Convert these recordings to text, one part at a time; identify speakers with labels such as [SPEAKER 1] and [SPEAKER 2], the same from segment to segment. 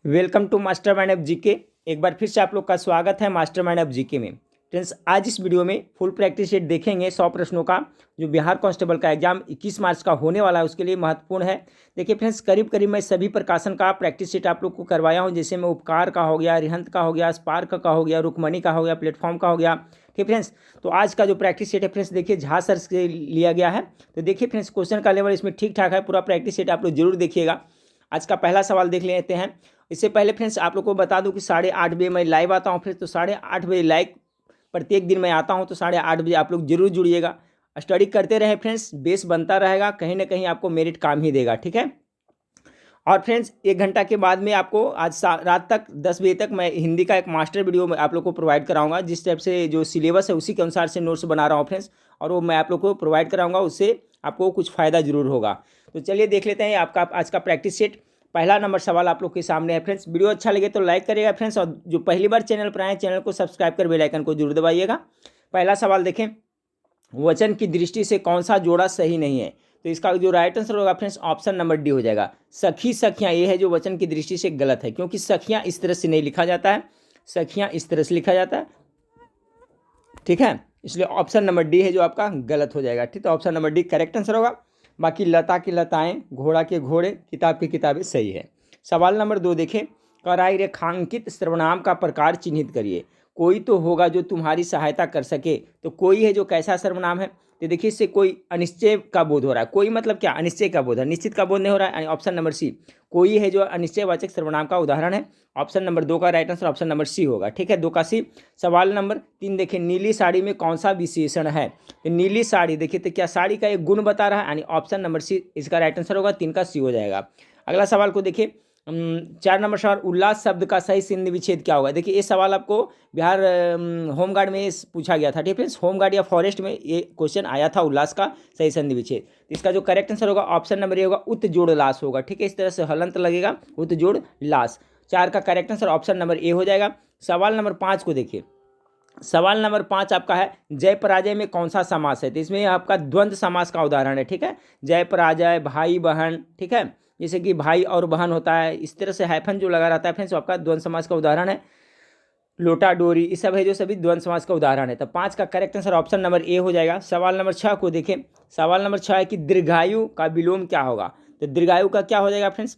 [SPEAKER 1] Welcome to mastermind of GK. एक बार फिर से आप लोग का स्वागत है मास्टरमाइंड ऑफ जीके में। फ्रेंड्स, आज इस वीडियो में फुल प्रैक्टिस सेट देखेंगे 100 प्रश्नों का, जो बिहार कांस्टेबल का एग्जाम 21 मार्च का होने वाला है, उसके लिए महत्वपूर्ण है। देखिए फ्रेंड्स, करीब करीब मैं सभी प्रकाशन का प्रैक्टिस सेट आप लोग को करवाया हूँ, जैसे मैं उपकार का हो गया, रिहंत का हो गया, स्पार्क का हो गया, रुकमणी का हो गया, प्लेटफॉर्म का हो गया। ठीक फ्रेंड्स, तो आज का जो प्रैक्टिस सेट है फ्रेंड्स, देखिए झा सर से लिया गया है। तो देखिए फ्रेंड्स, क्वेश्चन का लेवल इसमें ठीक ठाक है। पूरा प्रैक्टिस सेट आप लोग जरूर देखिएगा। आज का पहला सवाल देख लेते हैं। इससे पहले फ्रेंड्स आप लोग को बता दूं कि 8:30 बजे मैं लाइव आता हूं फ्रेंड्स। तो 8:30 बजे लाइव प्रत्येक दिन मैं आता हूं, तो 8:30 बजे आप लोग जरूर जुड़िएगा। स्टडी करते रहे फ्रेंड्स, बेस बनता रहेगा, कहीं ना कहीं आपको मेरिट काम ही देगा। ठीक है। और फ्रेंड्स, 1 घंटा के बाद में आपको आज रात तक 10 बजे तक मैं हिंदी का एक मास्टर वीडियो आप लोग को प्रोवाइड कराऊंगा। जिस टाइप से जो सिलेबस है उसी के अनुसार से नोट्स बना रहा हूँ फ्रेंड्स, और वो मैं आप लोग को प्रोवाइड कराऊंगा। उससे आपको कुछ फ़ायदा जरूर होगा। तो चलिए देख लेते हैं आपका आज का प्रैक्टिस सेट। पहला नंबर सवाल आप लोग के सामने है फ्रेंड्स। वीडियो अच्छा लगे तो लाइक करिएगा फ्रेंड्स, और जो पहली बार चैनल पर आए चैनल को सब्सक्राइब कर बेल आइकन को जरूर दबाइएगा। पहला सवाल देखें, वचन की दृष्टि से कौन सा जोड़ा सही नहीं है? तो इसका जो राइट आंसर होगा फ्रेंड्स, ऑप्शन नंबर डी हो जाएगा। सखी सखियां, ये है जो वचन की दृष्टि से गलत है, क्योंकि सखियां इस तरह से नहीं लिखा जाता है, सखियां इस तरह से लिखा जाता है। ठीक है, इसलिए ऑप्शन नंबर डी है जो आपका गलत हो जाएगा। ठीक है, option number D correct answer होगा। बाकी लता की लताएं, घोड़ा के घोड़े, किताब की किताबें सही है। सवाल नंबर 2 देखें, कराई रेखांकित सर्वनाम का प्रकार चिन्हित करिए। कोई तो होगा जो तुम्हारी सहायता कर सके। तो कोई है जो कैसा सर्वनाम है? तो देखिए, इससे कोई अनिश्चय का बोध हो रहा है। कोई मतलब क्या? अनिश्चय का बोध है, निश्चित का बोध नहीं हो रहा है। ऑप्शन नंबर सी, कोई है जो अनिश्चयवाचक सर्वनाम का उदाहरण है। ऑप्शन नंबर 2 का right answer option number C होगा। ठीक है, 2 का सी। सवाल नंबर 3 देखिए, नीली साड़ी में कौन सा विशेषण है? तो नीली साड़ी देखिए, तो क्या साड़ी का एक गुण बता रहा है, यानी ऑप्शन नंबर सी इसका राइट आंसर होगा। 3 का सी हो जाएगा। अगला सवाल को देखिए, 4 नंबर सवाल, उल्लास शब्द का सही संधि विच्छेद क्या होगा? देखिए, ये सवाल आपको बिहार होमगार्ड में पूछा गया था। ठीक है, होमगार्ड या फॉरेस्ट में ये क्वेश्चन आया था, उल्लास का सही संधि विच्छेद। इसका जो करेक्ट आंसर होगा ऑप्शन नंबर ए होगा, उत जोड़ लास होगा। ठीक है, इस तरह से हलंत लगेगा, उत जोड़ लास। 4 का करेक्ट आंसर ऑप्शन नंबर ए हो जाएगा। सवाल नंबर 5 को देखिए। सवाल नंबर 5 आपका है, जय पराजय में कौन सा समास है? तो इसमें आपका द्वंद्व समास का उदाहरण है। ठीक है, जय पराजय, भाई बहन। ठीक है, जैसे कि भाई और बहन होता है, इस तरह से हाइफन जो लगा रहता है फ्रेंड्स, आपका द्वंद्व समास का उदाहरण है। लोटा डोरी, ये सब है जो सभी द्वंद्व समास का उदाहरण है। तो 5 का करेक्ट आंसर ऑप्शन नंबर ए हो जाएगा। सवाल नंबर 6 को देखें। सवाल नंबर 6 है कि दीर्घायु का विलोम क्या होगा? तो दीर्घायु का क्या हो जाएगा फ्रेंड्स?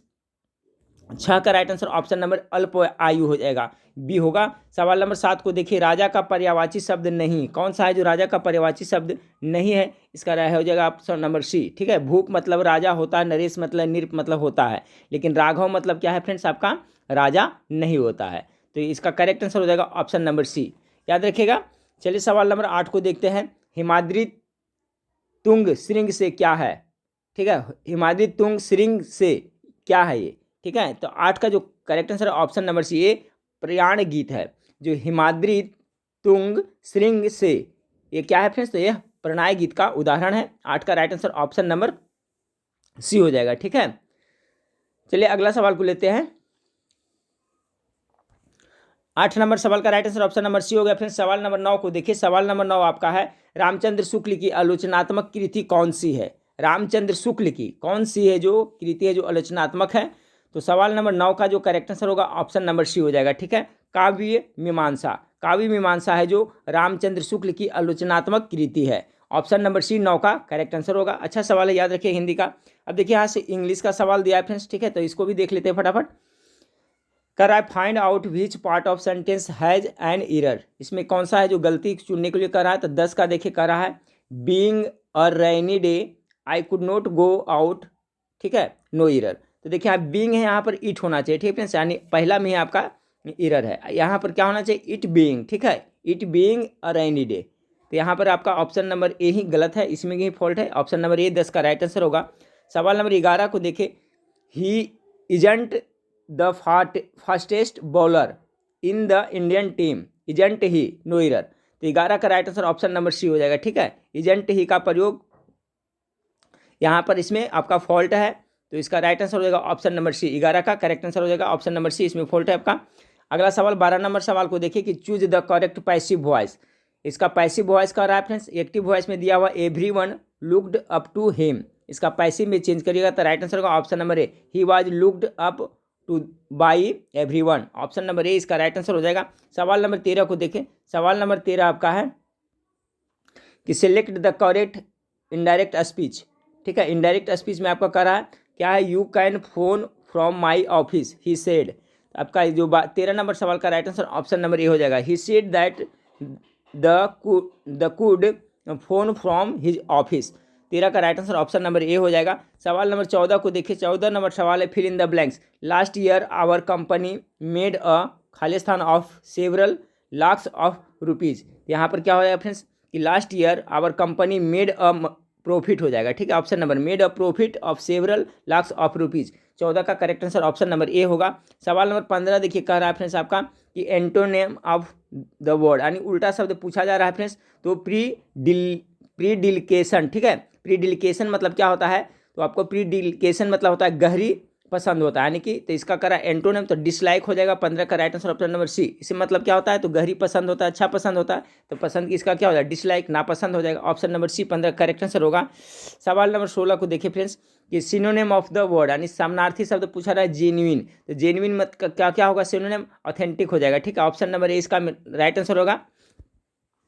[SPEAKER 1] 6 का राइट आंसर ऑप्शन नंबर अल्प आयु हो जाएगा, बी होगा। सवाल नंबर 7 को देखिए, राजा का पर्यायवाची शब्द नहीं, कौन सा है जो राजा का पर्यायवाची शब्द नहीं है? इसका राय हो जाएगा ऑप्शन नंबर सी। ठीक है, भूप मतलब राजा होता है, नरेश मतलब नृप मतलब होता है, लेकिन राघव मतलब क्या है फ्रेंड्स? आपका राजा नहीं होता है। तो इसका करेक्ट आंसर हो जाएगा ऑप्शन नंबर सी, याद रखिएगा। चलिए सवाल नंबर 8 को देखते हैं। हिमाद्री तुंग श्रृंग से क्या है? ठीक है, हिमाद्री तुंग श्रृंग से क्या है ये? ठीक है, तो 8 का जो करेक्ट आंसर है ऑप्शन नंबर सी, ये प्रयाण गीत है। जो हिमाद्री तुंग श्रृंग से, ये क्या है फ्रेंड्स? तो यह प्रणय गीत का उदाहरण है। 8 का right answer option number C हो जाएगा। ठीक है, चलिए अगला सवाल को लेते हैं। 8 नंबर सवाल का right answer option number C हो गया फ्रेंड्स। सवाल नंबर 9 को देखिए। सवाल नंबर 9 आपका है, रामचंद्र शुक्ल की आलोचनात्मक कृति कौन सी है? रामचंद्र शुक्ल की कौन सी है जो कृति है जो आलोचनात्मक है? तो सवाल नंबर 9 का जो करेक्ट आंसर होगा ऑप्शन नंबर सी हो जाएगा। ठीक है, काव्य मीमांसा। काव्य मीमांसा है जो रामचंद्र शुक्ल की आलोचनात्मक कृति है। ऑप्शन नंबर सी 9 का करेक्ट आंसर होगा। अच्छा सवाल है, याद रखिए हिंदी का। अब देखिए यहाँ से इंग्लिश का सवाल दिया है फ्रेंड्स। ठीक है, तो इसको भी देख लेते हैं फटाफट। कर I find out which part of sentence has an error. इसमें कौन सा है जो गलती चुनने के लिए कर रहा है? तो 10 का देखिए कर रहा है, being a rainy day I could not go out. ठीक है, नो एरर। तो देखिए यहाँ बीइंग है, यहाँ पर इट होना चाहिए। ठीक है, यानी पहला में ही आपका एरर है। यहाँ पर क्या होना चाहिए? It being. ठीक है, it being a rainy day. तो यहाँ पर आपका ऑप्शन नंबर ए ही गलत है, इसमें ही फॉल्ट है। ऑप्शन नंबर ए 10 का राइट आंसर होगा। सवाल नंबर 11 को देखिए, he isn't the fastest bowler in the Indian team, isn't he, no error. तो 11 का right answer option number C हो जाएगा। ठीक है, इजेंट ही का प्रयोग यहाँ पर इसमें आपका फॉल्ट है, तो इसका राइट आंसर हो जाएगा ऑप्शन नंबर सी। 11 का करेक्ट आंसर हो जाएगा ऑप्शन नंबर सी, इसमें फॉल्ट है आपका। अगला सवाल 12 नंबर सवाल को देखिए कि choose the correct passive voice. इसका पैसिव वॉइस का रेफरेंस एक्टिव वॉइस में दिया हुआ everyone looked up to him, इसका पैसिव में चेंज करिएगा तो राइट आंसर होगा option number A, he was looked up to by everyone. Option number A इसका राइट आंसर हो जाएगा। सवाल नंबर 13 को देखें। सवाल नंबर 13 आपका है कि select the correct indirect speech. ठीक है, इनडायरेक्ट स्पीच में आपका कह रहा है क्या है, you can phone from my office he said. आपका जो 13 नंबर सवाल का राइट आंसर ऑप्शन नंबर ए हो जाएगा। He said that the could phone from his office. 13 का राइट आंसर ऑप्शन नंबर ए हो जाएगा। सवाल नंबर 14 को देखिए। 14 नंबर सवाल है fill in the blanks. Last year our company made a खालिस्तान of several lakhs of rupees. यहाँ पर क्या हो जाएगा फ्रेंड्स कि last year our company made a profit हो जाएगा। ठीक है, option number made a profit of several lakhs of rupees. 14 का correct answer option number A होगा। सवाल नंबर 15 देखिए, कह रहा है फ्रेंड्स आपका कि एंटोनेम ऑफ द वर्ड, यानी उल्टा शब्द पूछा जा रहा है फ्रेंड्स। तो प्रीडिलिकेशन। ठीक है, प्रीडिलिकेशन मतलब क्या होता है, तो आपको प्रीडिलिकेशन मतलब होता है गहरी पसंद होता है, यानी कि तो इसका करा एंटोनिम तो डिसलाइक हो जाएगा। 15 का right answer option number C. इसे मतलब क्या होता है, तो गहरी पसंद होता है, अच्छा पसंद होता है, तो पसंद इसका क्या हो जाएगा, डिसलाइक, नापसंद हो जाएगा। Option number C 15 correct answer होगा। सवाल नंबर 16 को देखिए फ्रेंड्स कि सिनोनिम ऑफ द वर्ड, यानी समानार्थी शब्द पूछा रहा है जेन्युइन। तो जेन्युइन मत क्या क्या होगा, सिनोनिम ऑथेंटिक हो जाएगा। ठीक है, ऑप्शन नंबर ए इसका राइट आंसर होगा।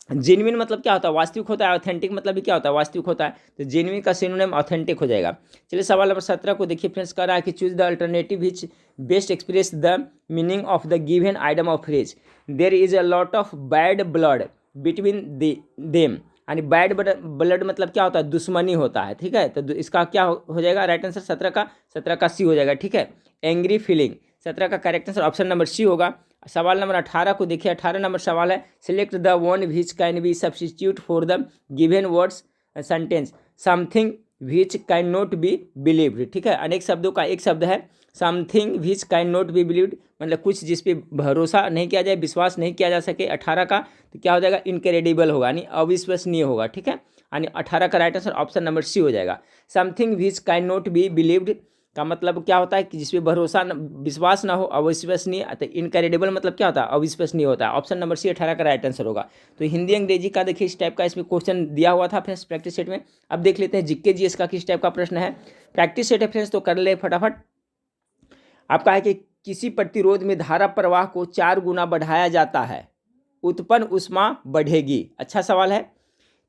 [SPEAKER 1] जेन्युइन मतलब क्या होता है, वास्तविक होता है। ऑथेंटिक मतलब भी क्या होता है, वास्तविक होता है। तो जेन्युइन का सिनोनिम ऑथेंटिक हो जाएगा। चलिए सवाल नंबर 17 को देखिए फ्रेंड्स, कह रहा है कि choose the alternative which best express the meaning of the given item of phrase. There is a lot of bad blood between them, यानी बैड ब्लड मतलब क्या होता है, दुश्मनी होता है। ठीक है, तो इसका क्या हो जाएगा राइट आंसर 17 का सी हो जाएगा। ठीक है, एंग्री फीलिंग 17 का correct answer option number C होगा। सवाल नंबर 18 को देखिए। 18 नंबर सवाल है select the one which can be substitute for the given words sentence something which can not be believed. ठीक है, अनेक शब्दों का एक शब्द है something which can not be believed, मतलब कुछ जिस पे भरोसा नहीं किया जाए, विश्वास नहीं किया जा सके। 18 का तो क्या हो जाएगा, इनक्रेडिबल होगा, यानी अविश्वसनीय होगा। ठीक है, यानी 18 का right answer option number C हो जाएगा। Something which can not be believed का मतलब क्या होता है कि जिसपे भरोसा विश्वास ना हो, अविश्वसनीय। तो इनक्रेडिबल मतलब क्या होता है, अविश्वसनीय होता है। ऑप्शन नंबर सी 18 का राइट आंसर होगा। तो हिंदी अंग्रेजी का देखिए इस टाइप का इसमें क्वेश्चन दिया हुआ था फ्रेंड्स प्रैक्टिस सेट में। अब देख लेते हैं जीके जीएस का किस टाइप का प्रश्न है। प्रैक्टिस सेट है फ्रेंड्स, तो कर ले फटाफट। आपका है कि किसी प्रतिरोध में धारा प्रवाह को 4 गुना बढ़ाया जाता है, उत्पन्न ऊष्मा बढ़ेगी। अच्छा सवाल है,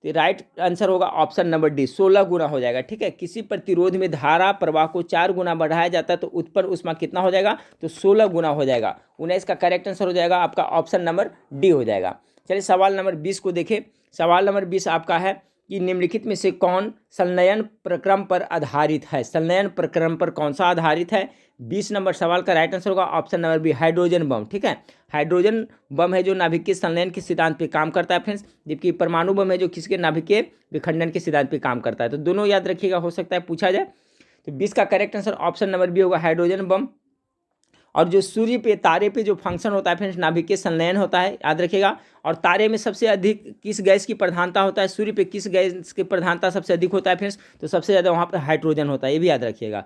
[SPEAKER 1] तो राइट आंसर होगा ऑप्शन नंबर डी 16 गुना हो जाएगा। ठीक है, किसी प्रतिरोध में धारा प्रवाह को 4 गुना बढ़ाया जाता है तो उत्पन्न ऊष्मा कितना हो जाएगा, तो 16 गुना हो जाएगा। 19 का करेक्ट आंसर हो जाएगा आपका ऑप्शन नंबर डी हो जाएगा। चलिए सवाल नंबर 20 को देखें। सवाल नंबर 20 आपका है कि निम्नलिखित में से कौन संलयन प्रक्रम पर आधारित है। संलयन प्रक्रम पर कौन सा आधारित है। 20 नंबर सवाल का राइट आंसर होगा option number B hydrogen bomb. ठीक है, हाइड्रोजन बम है जो नाभिकीय संलयन के सिद्धांत पे काम करता है फ्रेंड्स, जबकि परमाणु बम है जो किसके नाभिकीय विखंडन के सिद्धांत पे काम करता है। तो दोनों याद रखिएगा, हो सकता है पूछा जाए। तो 20 का correct answer option number B होगा हाइड्रोजन बम। और जो सूर्य पे तारे पे जो फंक्शन होता है फ्रेंड्स नाभिकीय संलयन होता है, याद रखिएगा। और तारे में सबसे अधिक किस गैस की प्रधानता होता है, सूर्य पे किस गैस की प्रधानता सबसे अधिक होता है फ्रेंड्स, तो सबसे ज़्यादा वहाँ पर हाइड्रोजन होता है, ये भी याद रखिएगा।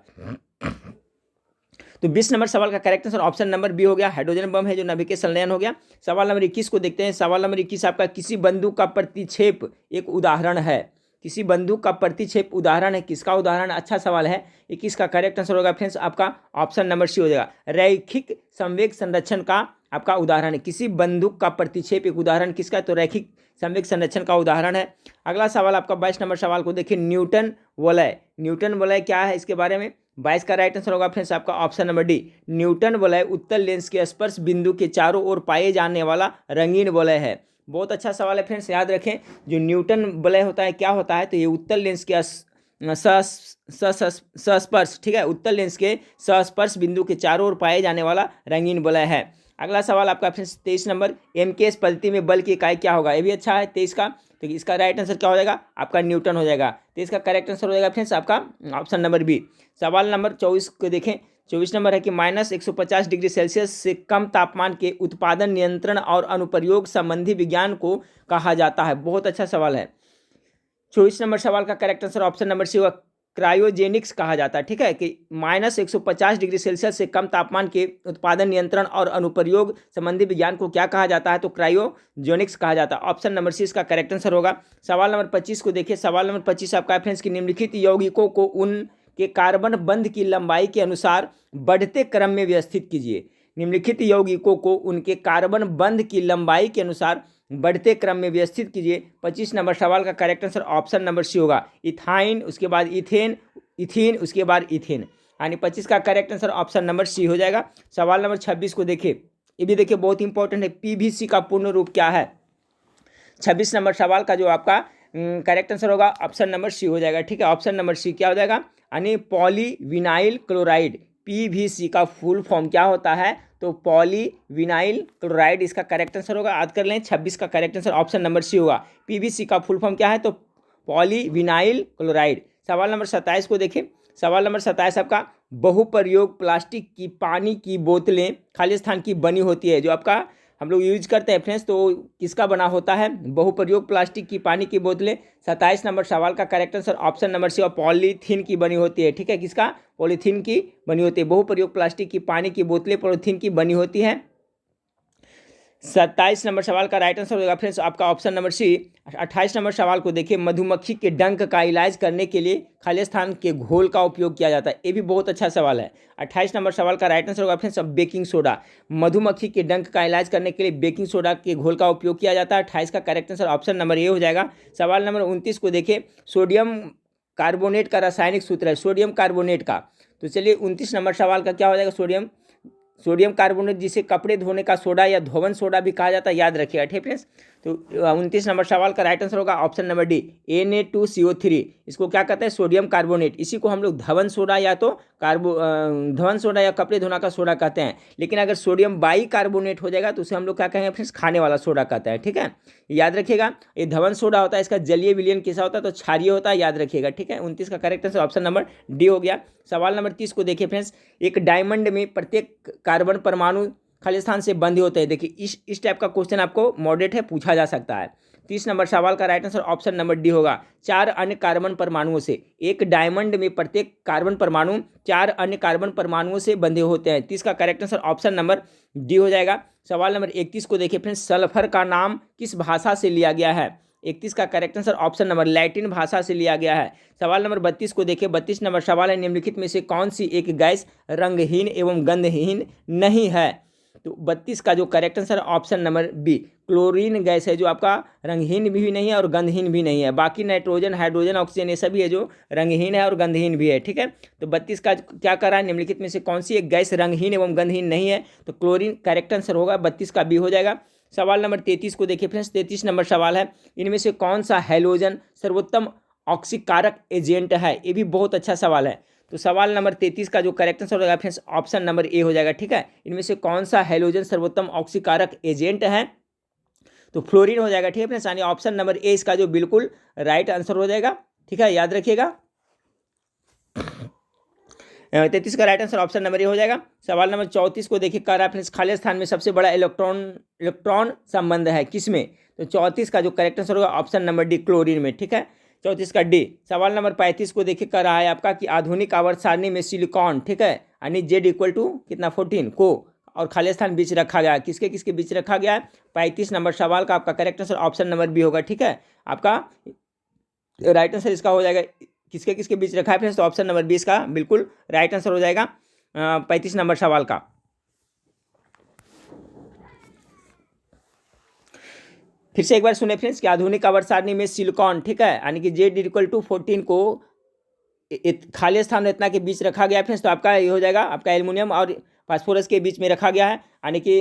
[SPEAKER 1] तो 20 नंबर सवाल का correct answer option number B हो गया, हाइड्रोजन बम है जो नाभिकीय संलयन हो गया। सवाल नंबर 21 को देखते हैं। सवाल नंबर 21 आपका किसी बंदूक का प्रतिक्षेप एक उदाहरण है। किसी बंदूक का प्रतिक्षेप उदाहरण है, किसका उदाहरण। अच्छा सवाल है। 21 का करेक्ट आंसर होगा फ्रेंड्स आपका ऑप्शन नंबर सी हो जाएगा, रैखिक संवेग संरक्षण का आपका उदाहरण है। किसी बंदूक का प्रतिक्षेप एक उदाहरण किसका, तो रैखिक संवेग संरक्षण का उदाहरण है। अगला सवाल आपका 22 नंबर सवाल को देखिए। न्यूटन वलय, न्यूटन वलय क्या है इसके बारे में। 22 का राइट आंसर होगा फ्रेंड्स आपका ऑप्शन नंबर डी न्यूटन वलय उत्तल लेंस के स्पर्श बिंदु के चारों ओर पाए जाने वाला रंगीन वलय है। बहुत अच्छा सवाल है फ्रेंड्स, याद रखें। जो न्यूटन वलय होता है क्या होता है, तो ये उत्तल लेंस के सस्पर्श, ठीक है, उत्तल लेंस के सस्पर्श बिंदु के चारों ओर पाए जाने वाला रंगीन वलय है। अगला सवाल आपका फ्रेंड्स 23 नंबर, एमकेएस पद्धति में बल की इकाई क्या होगा। ये भी अच्छा है 23 का। तो इसका राइट आंसर क्या हो जाएगा, आपका न्यूटन हो जाएगा। तो इसका करेक्ट आंसर हो जाएगा फ्रेंड्स आपका ऑप्शन नंबर बी। सवाल नंबर 24 को देखें। 24 नंबर है कि -150 डिग्री सेल्सियस से कम तापमान के उत्पादन नियंत्रण और अनुप्रयोग संबंधी विज्ञान को कहा जाता है। बहुत अच्छा सवाल है। 24 नंबर सवाल का correct answer option number C होगा, क्रायोजेनिक्स कहा जाता है। ठीक है, कि -150 डिग्री सेल्सियस से कम तापमान के उत्पादन नियंत्रण और अनुप्रयोग संबंधी विज्ञान को क्या कहा जाता है, तो क्रायोजेनिक्स कहा जाता है। ऑप्शन नंबर सी इसका करेक्ट आंसर होगा। सवाल नंबर 25 को देखिए। सवाल नंबर 25 आपका फ्रेंड्स की निम्नलिखित यौगिकों को उन के कार्बन बंध की लंबाई के अनुसार बढ़ते क्रम में व्यवस्थित कीजिए। निम्नलिखित यौगिकों को उनके कार्बन बंध की लंबाई के अनुसार बढ़ते क्रम में व्यवस्थित कीजिए। 25 नंबर सवाल का correct answer option number C होगा, इथाइन, उसके बाद इथेन, इथीन, उसके बाद इथेन, यानी 25 का correct answer option number C हो जाएगा। सवाल नंबर 26 को देखिए, ये भी देखिए बहुत इंपॉर्टेंट है, पीवीसी का पूर्ण रूप क्या है। 26 नंबर सवाल का जो आपका करेक्ट आंसर होगा ऑप्शन नंबर सी हो जाएगा, ठीक है। ऑप्शन नंबर सी क्या हो जाएगा, यानी पॉलीविनाइल क्लोराइड। पीवीसी का फुल फॉर्म क्या होता है, तो पॉलीविनाइल क्लोराइड इसका करेक्ट आंसर होगा। याद कर लें, 26 का correct answer option number C होगा। पीवीसी का फुल फॉर्म क्या है, तो पॉलीविनाइल क्लोराइड। सवाल नंबर 27 को देखें। सवाल नंबर 27 आपका बहुप्रयोग प्लास्टिक की पानी की बोतलें खाली स्थान की बनी होती है, जो आपका हम लोग यूज करते हैं फ्रेंड्स, तो किसका बना होता है, बहुप्रयोग प्लास्टिक की पानी की बोतलें। 27 नंबर सवाल का correct answer option number C और पॉलीथीन की बनी होती है, ठीक है। किसका, पॉलीथीन की बनी होती है। बहुप्रयोग प्लास्टिक की पानी की बोतलें पॉलीथीन की बनी होती हैं। 27 नंबर सवाल का राइट आंसर होगा फ्रेंड्स आपका ऑप्शन नंबर सी। 28 नंबर सवाल को देखिए, मधुमक्खी के डंक का इलाज करने के लिए खाली स्थान के घोल का उपयोग किया जाता है। ये भी बहुत अच्छा सवाल है। 28 नंबर सवाल का राइट आंसर होगा फ्रेंड्स बेकिंग सोडा। मधुमक्खी के डंक का इलाज करने के लिए बेकिंग सोडा के घोल का उपयोग किया जाता है। 28 का करेक्ट आंसर ऑप्शन नंबर ए हो जाएगा। सवाल नंबर 29 को देखिए, सोडियम कार्बोनेट का रासायनिक सूत्र है, सोडियम कार्बोनेट का। तो चलिए 29 नंबर सवाल का क्या हो जाएगा, सोडियम कार्बोनेट, जिसे कपड़े धोने का सोडा या धोवन सोडा भी कहा जाता है, याद रखिएगा, ठीक फ्रेंड्स। तो 29 नंबर सवाल का राइट आंसर होगा ऑप्शन नंबर डी, Na2CO3। इसको क्या कहते हैं, सोडियम कार्बोनेट। इसी को हम लोग धवन सोडा या तो धवन सोडा या कपड़े धोना का सोडा कहते हैं। लेकिन अगर सोडियम बाई कार्बोनेट हो जाएगा तो उसे हम लोग क्या कहेंगे फ्रेंड्स, खाने वाला सोडा कहते हैं, ठीक है। याद रखिएगा, ये धवन सोडा होता है, इसका जलीय विलयन कैसा होता है, तो क्षारीय होता है, याद रखिएगा, ठीक है। 29 का correct answer option number D हो गया। सवाल नंबर 30 को देखिए फ्रेंड्स, एक डायमंड में प्रत्येक कार्बन परमाणु खाली स्थान से बंधे होते हैं। देखिए इस टाइप का क्वेश्चन आपको मॉडरेट है पूछा जा सकता है। 30 नंबर सवाल का right answer option number D होगा, 4 अन्य कार्बन परमाणुओं से। एक डायमंड में प्रत्येक कार्बन परमाणु 4 अन्य कार्बन परमाणुओं से बंधे होते हैं। 30 का correct answer option number D हो जाएगा। सवाल नंबर 31 को देखिए फ्रेंड्स, सल्फर का नाम किस भाषा से लिया गया है। 31 का correct answer option number Latin भाषा से लिया गया है। सवाल नंबर 32 को देखिए, 32 नंबर सवाल है, निम्नलिखित में से कौन सी एक गैस रंगहीन एवं गंधहीन नहीं है। तो 32 का जो correct answer option number B, chlorine gas है, जो आपका रंगहीन भी नहीं है और गंधहीन भी नहीं है। बाकी नाइट्रोजन, हाइड्रोजन, ऑक्सीजन ये सभी है जो रंगहीन है और गंधहीन भी है, ठीक है। तो 32 का क्या कर रहा है, निम्नलिखित में से कौन सी एक गैस रंगहीन एवं गंधहीन नहीं है, तो क्लोरीन करेक्ट आंसर होगा, 32 का बी हो जाएगा। सवाल नंबर 33 को देखिए फ्रेंड्स, 33 नंबर सवाल है, इनमें से कौन सा हैलोजन सर्वोत्तम ऑक्सीकारक एजेंट है। ये भी बहुत अच्छा सवाल है। तो सवाल नंबर 33 का जो करेक्ट आंसर होगा फ्रेंड्स ऑप्शन नंबर ए हो जाएगा, ठीक है। इनमें से कौन सा हैलोजन सर्वोत्तम ऑक्सीकारक एजेंट है, तो फ्लोरीन हो जाएगा, ठीक है फ्रेंड्स, यानी ऑप्शन नंबर ए इसका जो बिल्कुल राइट आंसर हो जाएगा, ठीक है, याद रखिएगा। 33 का राइट आंसर ऑप्शन नंबर ए हो जाएगा। सवाल नंबर 34 को देखिए, कर फ्रेंड्स खाली स्थान में सबसे बड़ा इलेक्ट्रॉन संबंध है किसमें, तो 34 का जो करेक्ट आंसर होगा ऑप्शन नंबर डी, क्लोरीन में, ठीक है। 34 का डी। सवाल नंबर 35 को देखिए, कर रहा है आपका कि आधुनिक आवर्त सारणी में सिलिकॉन, ठीक है, यानी Z = कितना 14 को और खाली स्थान बीच रखा गया है। किसके किसके बीच रखा गया है, 35 नंबर सवाल का आपका correct answer option number B होगा, ठीक है। आपका राइट आंसर इसका हो जाएगा, किसके किसके बीच रखा है फ्रेंड्स, तो ऑप्शन नंबर 20 का बिल्कुल राइट आंसर हो जाएगा 35 नंबर सवाल का। फिर से एक बार सुने फ्रेंड्स कि आधुनिक आवर्त सारणी में सिलिकॉन, ठीक है, यानी कि Z = 14 को खाली स्थान में इतना के बीच रखा गया फ्रेंड्स, तो आपका ये हो जाएगा, आपका एल्युमिनियम और फास्फोरस के बीच में रखा गया है, यानी कि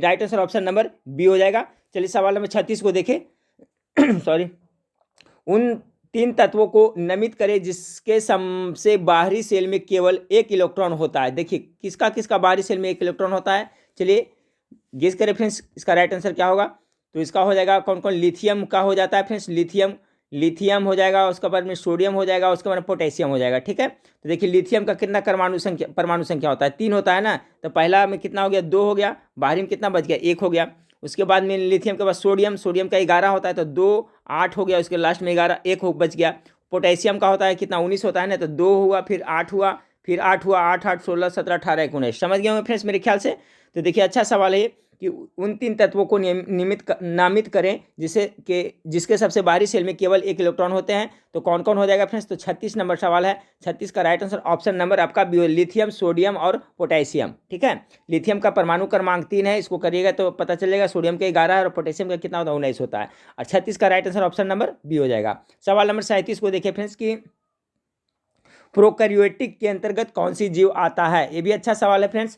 [SPEAKER 1] right answer option number B हो जाएगा। चलिए सवाल नंबर 36 को देखें सॉरी, उन 3 तत्वों को नमित करें जिसके सबसे बाहरी सेल में केवल 1 इलेक्ट्रॉन होता है। देखिए किसका किसका बाहरी सेल में 1 इलेक्ट्रॉन होता है, चलिए गेस करें फ्रेंड्स, इसका राइट आंसर क्या होगा, तो इसका हो जाएगा कौन कौन, लिथियम का हो जाता है फ्रेंड्स, लिथियम हो जाएगा, उसके बाद में सोडियम हो जाएगा, उसके बाद में पोटेशियम हो जाएगा, ठीक है। तो देखिए लिथियम का कितना परमाणु संख्या होता है, 3 होता है ना, तो पहला में कितना हो गया, 2 हो गया, बाहरी में कितना बच गया, 1 हो गया। उसके बाद में लिथियम के बाद सोडियम का 11 होता है, तो 2 8 हो गया, उसके लास्ट में 11 1 बच गया। पोटेशियम का होता है कितना, 19 होता है ना, तो 2 हुआ, फिर 8 हुआ, फिर 8 हुआ, 8 8 16 17 18 19। समझ गए होंगे फ्रेंड्स मेरे ख्याल से। तो देखिए अच्छा सवाल है ये कि उन 3 तत्वों को नामित करें जिसके सबसे बाहरी शेल में केवल एक इलेक्ट्रॉन होते हैं। तो कौन कौन हो जाएगा फ्रेंड्स? तो 36 नंबर सवाल है। 36 का राइट आंसर ऑप्शन नंबर आपका बी, लिथियम, सोडियम और पोटेशियम। ठीक है, लिथियम का परमाणु क्रमांक 3 है, इसको करिएगा तो पता चलेगा। सोडियम का 11 है और पोटेशियम का कितना होता है? 19 होता है। और 36 का right answer option number B हो जाएगा। सवाल नंबर 37 को देखिए फ्रेंड्स कि प्रोकैरियोटिक के अंतर्गत कौन सी जीव आता है? ये भी अच्छा सवाल है फ्रेंड्स।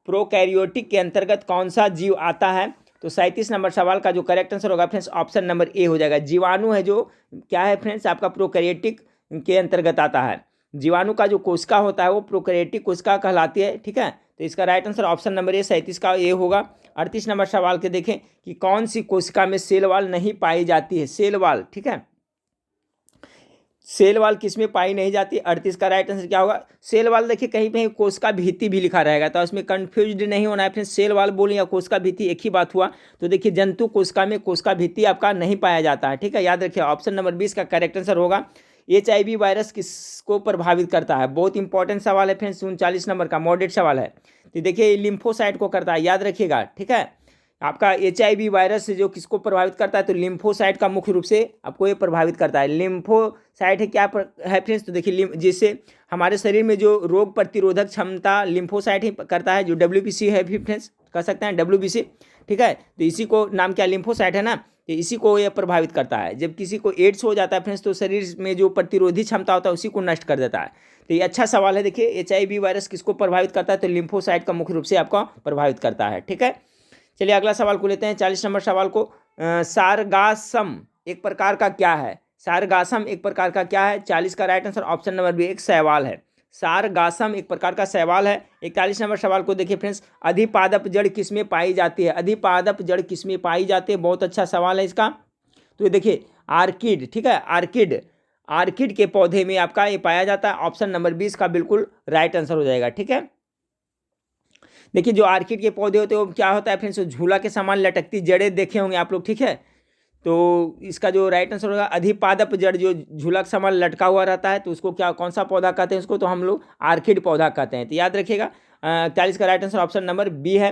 [SPEAKER 1] प्रोकैरियोटिक के अंतर्गत कौन सा जीव आता है? तो 37 नंबर सवाल का जो करेक्ट आंसर होगा फ्रेंड्स ऑप्शन नंबर ए हो जाएगा। जीवाणु है जो क्या है फ्रेंड्स आपका प्रोकैरियोटिक के अंतर्गत आता है। जीवाणु का जो कोशिका होता है वो प्रोकैरियोटिक कोशिका कहलाती है। ठीक है, तो इसका राइट आंसर ऑप्शन नंबर ए 37 का ए होगा। 38 नंबर सवाल के देखें कि कौन सी कोशिका में सेल वॉल नहीं पाई जाती है? सेल वॉल, ठीक है, सेल वाल किस में पाई नहीं जाती? 38 का राइट आंसर क्या होगा? सेल वाल देखिए कहीं कहीं कोशिका भित्ति भी लिखा रहेगा, तो उसमें कंफ्यूज नहीं होना है। फिर सेल वाल बोलें या कोशिका भित्ति एक ही बात हुआ। तो देखिए जंतु कोशिका में कोशिका भित्ति आपका नहीं पाया जाता है। ठीक है, याद रखिए ऑप्शन नंबर 20 का करेक्ट आंसर होगा। HIV वायरस किसको प्रभावित करता है? बहुत इंपॉर्टेंट सवाल है फ्रेंड्स, 39 नंबर का मॉडरेट सवाल है। तो देखिए लिम्फोसाइट को करता है, याद रखिएगा। ठीक है, आपका HIV वायरस जो किसको प्रभावित करता है? तो लिम्फोसाइट का मुख्य रूप से आपको ये प्रभावित करता है। लिम्फोसाइट है क्या है फ्रेंड्स? तो देखिए जिससे हमारे शरीर में जो रोग प्रतिरोधक क्षमता लिम्फोसाइट ही करता है, जो WBC है फ्रेंड्स, कह सकते हैं WBC। ठीक है, तो इसी को नाम क्या लिम्फोसाइट है ना, तो इसी को ये प्रभावित करता है। जब किसी को एड्स हो जाता है फ्रेंड्स तो शरीर में जो प्रतिरोधी क्षमता होता है उसी को नष्ट कर देता है। तो ये अच्छा सवाल है। देखिए HIV वायरस किसको प्रभावित करता है? तो लिम्फोसाइट का मुख्य रूप से आपको प्रभावित करता है। ठीक है, चलिए अगला सवाल को लेते हैं। 40 नंबर सवाल को सारगासम एक प्रकार का क्या है? सारगासम एक प्रकार का क्या है? 40 का right answer option number B एक शैवाल है। सारगासम एक प्रकार का शैवाल है। 41 नंबर सवाल को देखिए फ्रेंड्स, अधिपादप जड़ किसमें पाई जाती है? अधिपादप जड़ किसमें पाई जाती है? बहुत अच्छा सवाल है इसका। तो देखिए आर्किड, ठीक है, आर्किड के पौधे में आपका ये पाया जाता है। ऑप्शन नंबर 20 का बिल्कुल राइट आंसर हो जाएगा। ठीक है, देखिए जो आर्किड के पौधे होते हैं वो क्या होता है फ्रेंड्स? झूला के समान लटकती जड़ें देखे होंगे आप लोग। ठीक है, तो इसका जो राइट आंसर होगा अधिपादप जड़, जो झूला के समान लटका हुआ रहता है, तो उसको क्या कौन सा पौधा कहते हैं? उसको तो हम लोग आर्किड पौधा कहते हैं। तो याद रखिएगा 40 का right answer option number B है।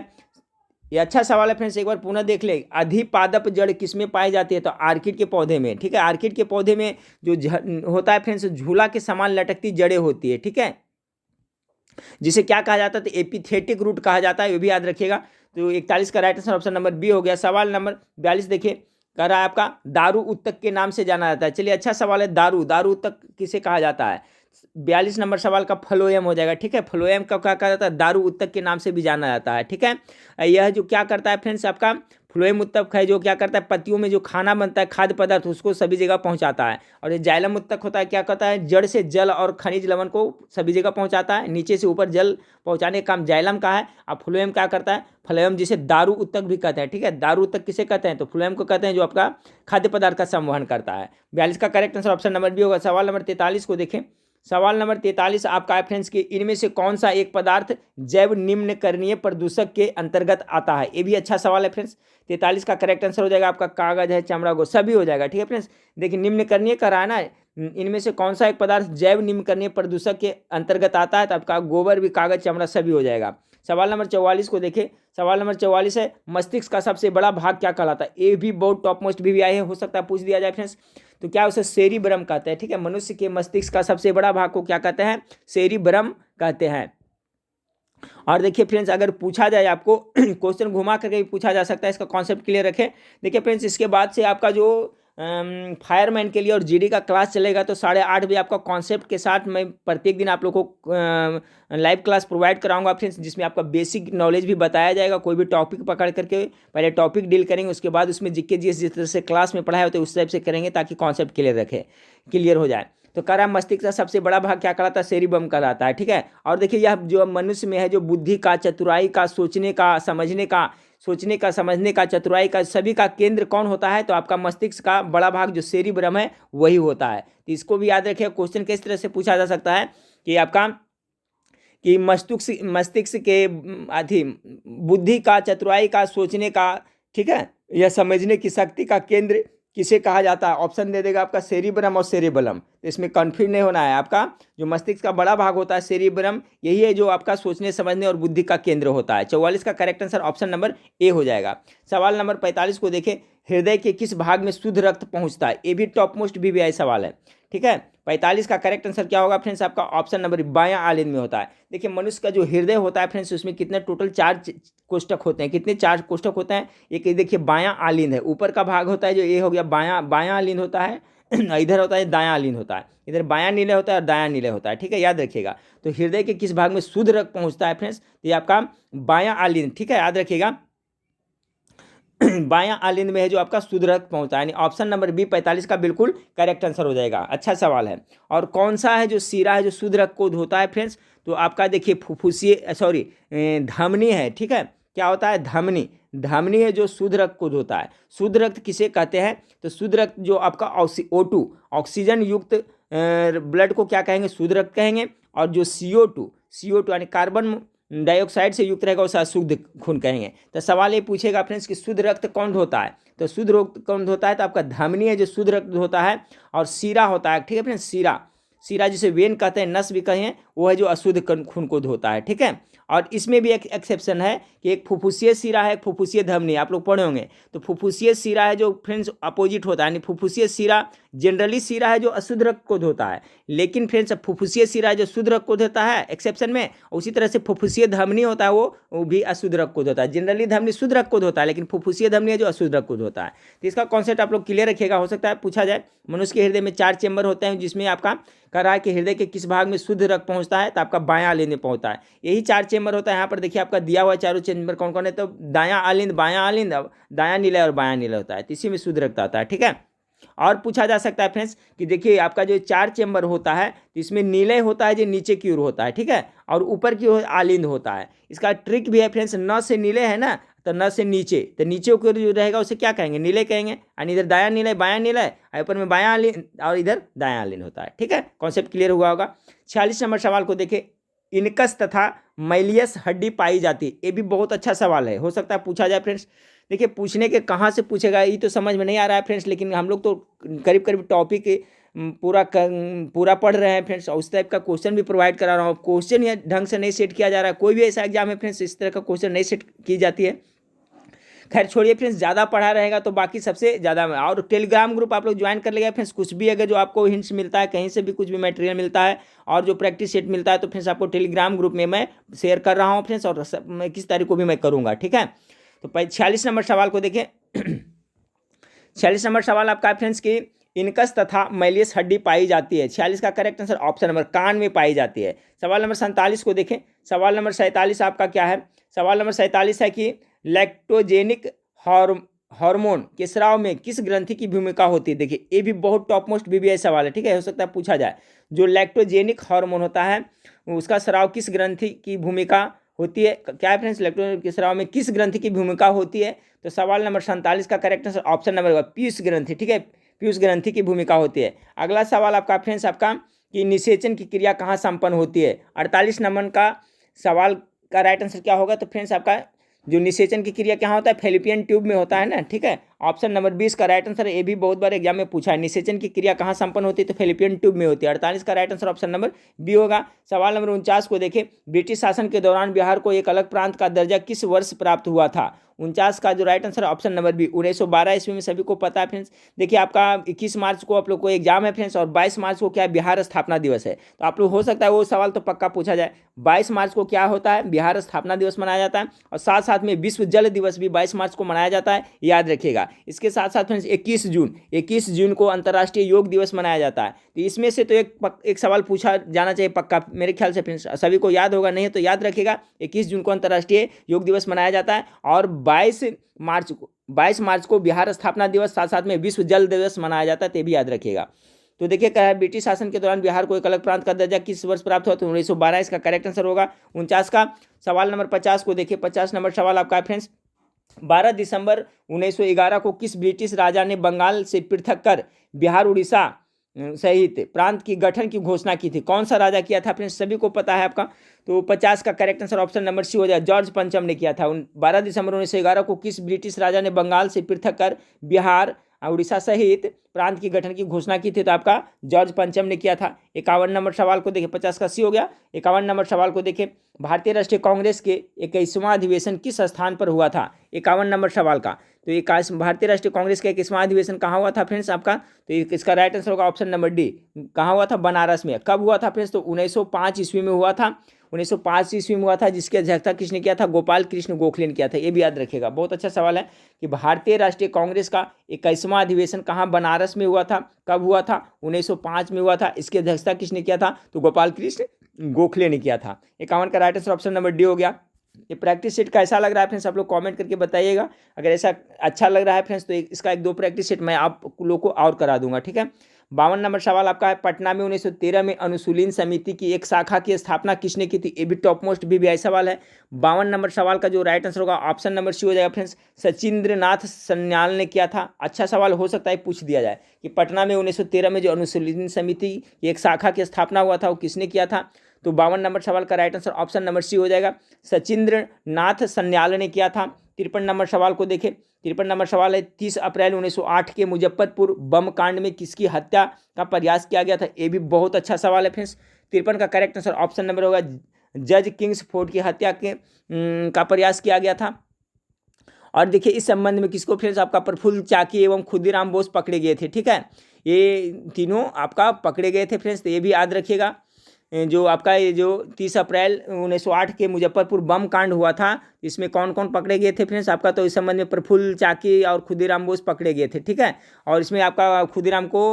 [SPEAKER 1] ये अच्छा सवाल है फ्रेंड्स, एक बार पुनः देख ले। अधिपादप जड़ किस में पाई जाती है? तो आर्किड के पौधे में। ठीक है, आर्किड के पौधे में जो होता है फ्रेंड्स, झूला के समान लटकती जड़ें होती है। ठीक है, जिसे क्या कहा जाता है? तो एपिथेटिक रूट कहा जाता है, ये भी याद रखिएगा। तो 41 का right answer option number B हो गया। सवाल नंबर 42 देखिए, कह रहा है आपका दारू उत्तक के नाम से जाना जाता है। चलिए अच्छा सवाल है, दारू उत्तक किसे कहा जाता है? 42 नंबर सवाल का फ्लोएम हो जाएगा। ठीक है, फ्लोएम का क्या कहा जाता है? दारू उत्तक के नाम से भी जाना जाता है। ठीक है, यह जो क्या करता है फ्रेंड्स आपका फ्लोएम उत्तक है, जो क्या करता है पत्तियों में जो खाना बनता है खाद्य पदार्थ उसको सभी जगह पहुंचाता है। और ये जाइलम उत्तक होता है, क्या करता है? जड़ से जल और खनिज लवण को सभी जगह पहुंचाता है। नीचे से ऊपर जल पहुंचाने का काम जाइलम का है। और फ्लोएम क्या करता है? फ्लोएम जिसे दारू उत्तक भी कहते हैं। ठीक है, दारू उत्तक किसे कहते हैं? तो फ्लोएम को कहते हैं, जो आपका खाद्य पदार्थ का संवहन करता है। 42 का correct answer option number B होगा। सवाल नंबर 43 को देखें। सवाल नंबर 43 आपका है फ्रेंड्स कि इनमें से कौन सा एक पदार्थ जैव निम्नकरणीय प्रदूषक के अंतर्गत आता है? ये भी अच्छा सवाल है फ्रेंड्स। 43 का करेक्ट आंसर हो जाएगा आपका कागज है, चमड़ा गो सभी हो जाएगा। ठीक है फ्रेंड्स, देखिए निम्नकरणीय कर रहा है ना, इनमें से कौन सा एक पदार्थ जैव निम्नकरणीय प्रदूषक के अंतर्गत आता है? तो आपका गोबर भी, कागज, चमड़ा सभी हो जाएगा। सवाल नंबर 44 को देखें। सवाल नंबर 44 है मस्तिष्क का सबसे बड़ा भाग क्या कहलाता है? ये भी बहुत टॉप मोस्ट भी आए हैं, हो सकता है पूछ दिया जाए फ्रेंड्स। तो क्या उसे सेरिब्रम कहते हैं? ठीक है, मनुष्य के मस्तिष्क का सबसे बड़ा भाग को क्या कहते हैं? सेरिब्रम कहते हैं। और देखिए फ्रेंड्स, अगर पूछा जाए आपको क्वेश्चन घुमा करके भी पूछा जा सकता है, इसका कॉन्सेप्ट क्लियर रखें। देखिए फ्रेंड्स, इसके बाद से आपका जो फायरमैन के लिए और GD का क्लास चलेगा, तो 8:30 बजे आपका कॉन्सेप्ट के साथ मैं प्रत्येक दिन आप लोगों को लाइव क्लास प्रोवाइड कराऊंगा फ्रेंड्स, जिसमें आपका बेसिक नॉलेज भी बताया जाएगा। कोई भी टॉपिक पकड़ करके पहले टॉपिक डील करेंगे, उसके बाद उसमें GK GS जिस तरह से क्लास में पढ़ाया होता है उस टाइप से करेंगे, ताकि कॉन्सेप्ट क्लियर हो जाए। तो कह रहा मस्तिष्क का सबसे बड़ा भाग क्या कहलाता है? सेरिब्रम कहलाता है। ठीक है, और देखिए यह जो मनुष्य में है, जो बुद्धि का, चतुराई का, सोचने का, समझने का, चतुराई का, सभी का केंद्र कौन होता है? तो आपका मस्तिष्क का बड़ा भाग जो सेरिब्रम है वही होता है। तो इसको भी याद रखिए। क्वेश्चन किस तरह से पूछा जा सकता है कि आपका कि मस्तिष्क के बुद्धि का, चतुराई का, सोचने का, ठीक है, या समझने की शक्ति का केंद्र किसे कहा जाता है? ऑप्शन दे देगा आपका सेरिब्रम और सेरिबलम। तो इसमें कन्फ्यूज नहीं होना है। आपका जो मस्तिष्क का बड़ा भाग होता है सेरिब्रम, यही है जो आपका सोचने समझने और बुद्धि का केंद्र होता है। 44 का करेक्ट आंसर ऑप्शन नंबर ए हो जाएगा। सवाल नंबर 45 को देखें, हृदय के किस भाग में शुद्ध रक्त पहुंचता है? ये भी टॉप मोस्ट VVI सवाल है, ठीक है। 45 का करेक्ट आंसर क्या होगा फ्रेंड्स? आपका ऑप्शन नंबर बायां आलिंद में होता है। देखिए मनुष्य का जो हृदय होता है फ्रेंड्स, उसमें कितने टोटल 4 कोष्ठक होते हैं। कितने? 4 कोष्ठक होते हैं। एक देखिए बायां आलिंद है, ऊपर का भाग होता है जो ये हो गया बायां आलिंद होता है। इधर होता है दायां आलिंद होता है। इधर बायां नीले होता है और दायां नीले होता है, ठीक है, याद रखिएगा। तो हृदय के किस भाग में शुद्ध रक्त पहुंचता है फ्रेंड्स? ये आपका बायां आलिंद, ठीक है, याद रखिएगा। बायां आलिंद में है जो आपका शुद्ध रक्त पहुंचता है, यानी ऑप्शन नंबर बी 45 का बिल्कुल करेक्ट आंसर हो जाएगा। अच्छा सवाल है। और कौन सा है जो सीरा है जो शुद्ध रक्त को धोता है फ्रेंड्स? तो आपका देखिए फुफ्फुसीय सॉरी धमनी है, ठीक है। क्या होता है? धमनी। धमनी है जो शुद्ध रक्त को धोता है। शुद्ध रक्त किसे कहते हैं? तो शुद्ध रक्त जो आपका O2 ऑक्सीजन युक्त ब्लड को क्या कहेंगे? शुद्ध रक्त कहेंगे। और जो CO2 यानी कार्बन डाइऑक्साइड से युक्त रहेगा उसे अशुद्ध खून कहेंगे। तो सवाल ये पूछेगा फ्रेंड्स कि शुद्ध रक्त कौन धोता है? तो शुद्ध रक्त कौन धोता है? तो आपका धमनी है जो शुद्ध रक्त धोता है। और सीरा होता है, ठीक है फ्रेंड्स, सीरा जिसे वेन कहते हैं, नस भी कहें, वो है जो अशुद्ध खून को धोता है, ठीक है। और इसमें भी एक एक्सेप्शन है कि एक फुफ्फुसीय सीरा है, एक फुफ्फुसीय धमनी, आप लोग पढ़े होंगे। तो फुफ्फुसीय सीरा है जो फ्रेंड्स अपोजिट होता है, यानी फुफ्फुसीय सीरा जनरली सीरा है जो अशुद्ध रक्त को धोता है, लेकिन फ्रेंड्स फुफ्फुसीय सीरा है जो शुद्ध रक्त को धोता है एक्सेप्शन में। उसी तरह से फुफ्फुसीय धमनी होता है वो भी अशुद्ध रक्त को धोता है। जनरली धमनी शुद्ध रक्त को धोता है, लेकिन फुफ्फुसीय धमनी है जो अशुद्ध रक्त को धोता है। तो इसका कॉन्सेप्ट आप लोग क्लियर रखिएगा, हो सकता है पूछा जाए। मनुष्य के हृदय में 4 चेंबर होते हैं, जिसमें आपका कह रहा है कि हृदय के किस भाग में शुद्ध रक्त पहुंचता है? तो आपका बायां आलिंद में पहुंचता है। यही 4 चेंबर होता है। यहाँ पर देखिए आपका दिया हुआ चारों चेंबर कौन कौन है? तो दायां आलिंद, बायां आलिंद, दायां नीला और बायां नीला होता है। तो इसी में शुद्ध रक्त आता है, ठीक है। और पूछा जा सकता है फ्रेंड्स कि देखिए आपका जो 4 चेंबर होता है, तो इसमें नीले होता है जो नीचे की ओर होता है, ठीक है, और ऊपर की ओर आलिंद होता है। इसका ट्रिक भी है फ्रेंड्स, न से नीले है ना, तो न से नीचे, तो नीचे की ओर जो रहेगा उसे क्या कहेंगे? नीले कहेंगे। यानी इधर दायां नीला है, बायां नीला है, ऊपर में बायां आलिंद और इधर दायां आलिंद होता है, ठीक है। कॉन्सेप्ट क्लियर हुआ होगा। 46 नंबर सवाल को देखे, इनकस तथा मैलियस हड्डी पाई जाती है। ये भी बहुत अच्छा सवाल है, हो सकता है पूछा जाए फ्रेंड्स। देखिए पूछने के कहाँ से पूछेगा ये तो समझ में नहीं आ रहा है फ्रेंड्स, लेकिन हम लोग तो करीब करीब टॉपिक पूरा पढ़ रहे हैं फ्रेंड्स, और उस टाइप का क्वेश्चन भी प्रोवाइड करा रहा हूँ। क्वेश्चन ये ढंग से नहीं सेट किया जा रहा है। कोई भी ऐसा एग्जाम है फ्रेंड्स इस तरह का क्वेश्चन नहीं सेट की जाती है। खैर छोड़िए फ्रेंड्स, ज़्यादा पढ़ा रहेगा तो बाकी सबसे ज़्यादा। और टेलीग्राम ग्रुप आप लोग ज्वाइन कर लेगा फ्रेंड्स। कुछ भी अगर जो आपको हिंट्स मिलता है, कहीं से भी कुछ भी मटेरियल मिलता है और जो प्रैक्टिस सेट मिलता है, तो फ्रेंड्स आपको टेलीग्राम ग्रुप में मैं शेयर कर रहा हूँ फ्रेंड्स, और मैं किस तारीख को भी मैं करूँगा, ठीक है। तो 46 नंबर सवाल को देखें। 46 नंबर सवाल आपका फ्रेंड्स की इनकस तथा मैलियस हड्डी पाई जाती है। 46 का करेक्ट आंसर ऑप्शन नंबर कान में पाई जाती है। सवाल नंबर 47 को देखें। सवाल नंबर 47 आपका क्या है? सवाल नंबर 47 है कि लैक्टोजेनिक हार्मोन के स्राव में किस ग्रंथि की भूमिका होती है? देखिए ये भी बहुत टॉप मोस्ट VVI सवाल है, ठीक है, हो सकता है पूछा जाए। जो लैक्टोजेनिक हार्मोन होता है उसका स्राव किस ग्रंथि की भूमिका होती है? क्या है फ्रेंड्स? लैक्टोजेनिक के स्राव में किस ग्रंथि की भूमिका होती है? तो सवाल नंबर 47 का correct answer option number Piyush ग्रंथि, ठीक है, पीयूष ग्रंथि की भूमिका होती है। अगला सवाल आपका फ्रेंड्स आपका कि निषेचन की क्रिया कहाँ संपन्न होती है? 48 नंबर का सवाल का राइट आंसर क्या होगा? तो फ्रेंड्स आपका जो निषेचन की क्रिया क्या होता है? फैलोपियन ट्यूब में होता है ना, ठीक है। ऑप्शन नंबर 20 का राइट आंसर, ये भी बहुत बार एग्जाम में पूछा है। निषेचन की क्रिया कहाँ संपन्न होती है? तो फैलोपियन ट्यूब में होती है। 48 का right answer option number B होगा। सवाल नंबर 49 को देखें। ब्रिटिश शासन के दौरान बिहार को एक अलग प्रांत का दर्जा किस वर्ष प्राप्त हुआ था? 49 का जो right answer option number B 1912 ईस्वी में, सभी को पता है फ्रेंड्स। देखिए आपका 21 मार्च को आप लोग को एग्जाम है फ्रेंड्स, और 22 मार्च को क्या है? बिहार स्थापना दिवस है। तो आप लोग हो सकता है वो सवाल तो पक्का पूछा जाए। 22 मार्च को क्या होता है? बिहार स्थापना दिवस मनाया जाता है, और साथ साथ में विश्व जल दिवस भी 22 मार्च को मनाया जाता है, याद रखिएगा। इसके साथ साथ फ्रेंड्स 21 जून को अंतर्राष्ट्रीय योग दिवस मनाया जाता है। तो इसमें से तो एक सवाल पूछा जाना चाहिए पक्का, मेरे ख्याल से फ्रेंड्स सभी को याद होगा, नहीं तो याद रखिएगा 21 जून को अंतर्राष्ट्रीय योग दिवस मनाया जाता है, और 22 मार्च को बिहार स्थापना दिवस, साथ साथ में विश्व जल दिवस मनाया जाता है, ते भी याद रखिएगा। तो देखिए क्या है, ब्रिटिश शासन के दौरान बिहार को एक अलग प्रांत का दर्जा किस वर्ष प्राप्त हुआ? तो 1912 इसका करेक्ट आंसर होगा। 49 का सवाल नंबर 50 को देखिए। 50 नंबर सवाल आपका फ्रेंड्स 12 दिसंबर 1911 को किस ब्रिटिश राजा ने बंगाल से पृथक कर बिहार उड़ीसा सहित प्रांत की गठन की घोषणा की थी? कौन सा राजा किया था फ्रेंड्स? सभी को पता है आपका। तो 50 का correct answer option number C हो जाए, जॉर्ज पंचम ने किया था। 12 दिसंबर 1911 को किस ब्रिटिश राजा ने बंगाल से पृथक कर बिहार उड़ीसा सहित प्रांत की गठन की घोषणा की थी? तो आपका जॉर्ज पंचम ने किया था। 51 नंबर सवाल को देखिए, 50 का 80 हो गया। 51 नंबर सवाल को देखिए, भारतीय राष्ट्रीय कांग्रेस के 21वां अधिवेशन किस स्थान पर हुआ था? 51 नंबर सवाल का। तो ये भारतीय राष्ट्रीय कांग्रेस का 21वां अधिवेशन कहाँ हुआ था फ्रेंड्स आपका? तो इसका राइट आंसर होगा ऑप्शन नंबर डी। कहाँ हुआ था? बनारस में। कब हुआ था फ्रेंड्स? तो 1905 ईस्वी में हुआ था। 1905 ईस्वी में हुआ था, जिसकी अध्यक्षता किसने किया था? गोपाल कृष्ण गोखले ने किया था। ये भी याद रखिएगा, बहुत अच्छा सवाल है कि भारतीय राष्ट्रीय कांग्रेस का 21वां अधिवेशन कहाँ बनारस में हुआ था? कब हुआ था? 1905 में हुआ था। इसकी अध्यक्षता किसने किया था? तो गोपाल कृष्ण गोखले ने किया था। 51 का right answer option number D हो गया। ये प्रैक्टिस सेट कैसा लग रहा है फ्रेंड्स, आप लोग कमेंट करके बताइएगा। अगर ऐसा अच्छा लग रहा है फ्रेंड्स तो इसका 1-2 प्रैक्टिस सेट मैं आप लोग को और करा दूंगा, ठीक है। 52 नंबर सवाल आपका है, पटना में 1913 में अनुशीलन समिति की एक शाखा की स्थापना किसने की थी? ये भी टॉप मोस्ट भी सवाल है। 52 नंबर सवाल का जो राइट आंसर होगा ऑप्शन नंबर सी हो जाएगा फ्रेंड्स, सचिंद्रनाथ सन्याल ने किया था। अच्छा सवाल हो सकता है पूछ दिया जाए कि पटना में 1913 में जो अनुशीलन समिति की एक शाखा की स्थापना हुआ था वो किसने किया था? तो 52 नंबर सवाल का right answer option number C हो जाएगा, सचिंद्रनाथ सन्याल ने किया था। 53 नंबर सवाल को देखें। 53 नंबर सवाल है, 30 अप्रैल 1908 के मुजफ्फरपुर बम कांड में किसकी हत्या का प्रयास किया गया था? ये भी बहुत अच्छा सवाल है फ्रेंड्स। 53 का करेक्ट आंसर ऑप्शन नंबर होगा, जज किंग्सफोर्ड की हत्या का प्रयास किया गया था। और देखिए इस संबंध में किसको फ्रेंड्स आपका प्रफुल्ल चाकी एवं खुदीराम बोस पकड़े गए थे, ठीक है। ये तीनों आपका पकड़े गए थे फ्रेंड्स, तो ये भी याद रखिएगा। जो आपका ये जो 30 अप्रैल 1908 के मुजफ्फरपुर बम कांड हुआ था, इसमें कौन कौन पकड़े गए थे फ्रेंड्स आपका? तो इस संबंध में प्रफुल्ल चाकी और खुदीराम बोस पकड़े गए थे, ठीक है। और इसमें आपका खुदीराम को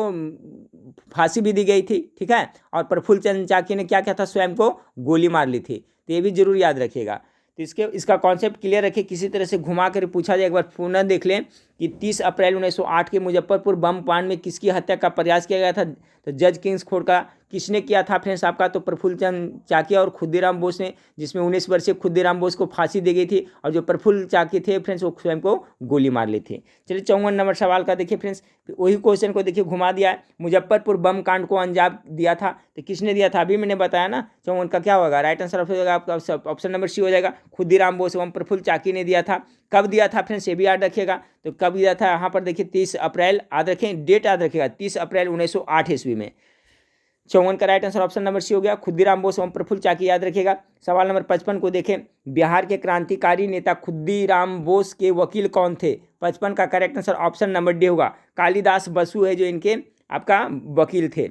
[SPEAKER 1] फांसी भी दी गई थी, ठीक है। और प्रफुल्ल चंद्र चाकी ने क्या किया था? स्वयं को गोली मार ली थी। तो ये भी जरूर याद रखिएगा। तो इसका कॉन्सेप्ट क्लियर रखिए, किसी तरह से घुमा कर पूछा जाए एक बार पुनः देख लें कि 30 अप्रैल 1908 के मुजफ्फरपुर बम कांड में किसकी हत्या का प्रयास किया गया था? तो जज किंग्सफोर्ड का किसने किया था फ्रेंड्स आपका? तो प्रफुल्ल चंद्र चाकी और खुदीराम बोस ने, जिसमें 19 वर्षीय खुदीराम बोस को फांसी दी गई थी और जो प्रफुल्ल चाकी थे फ्रेंड्स वो स्वयं को गोली मार ली थी। चलिए 54 नंबर सवाल का देखिए फ्रेंड्स, वही क्वेश्चन को देखिए घुमा दिया है। मुजफ्फरपुर बम कांड को अंजाम दिया था, तो किसने दिया था? अभी मैंने बताया ना। 54 का क्या होगा? राइट आंसर आपका ऑप्शन नंबर सी हो जाएगा, खुदीराम बोस एवं प्रफुल्ल चाकी ने दिया था। कब दिया था फ्रेंड्स ये भी याद रखिएगा। तो कब दिया था यहाँ पर देखिए 30 अप्रैल, याद रखें डेट याद रखिएगा, 30 अप्रैल 1908 ईस्वी में। 54 का right answer option number C हो गया, खुदीराम बोस एवं प्रफुल्ल चाकी याद रखिएगा। सवाल नंबर 55 को देखें, बिहार के क्रांतिकारी नेता खुदीराम बोस के वकील कौन थे? 55 का correct answer option number D होगा, कालिदास बसु है जो इनके आपका वकील थे।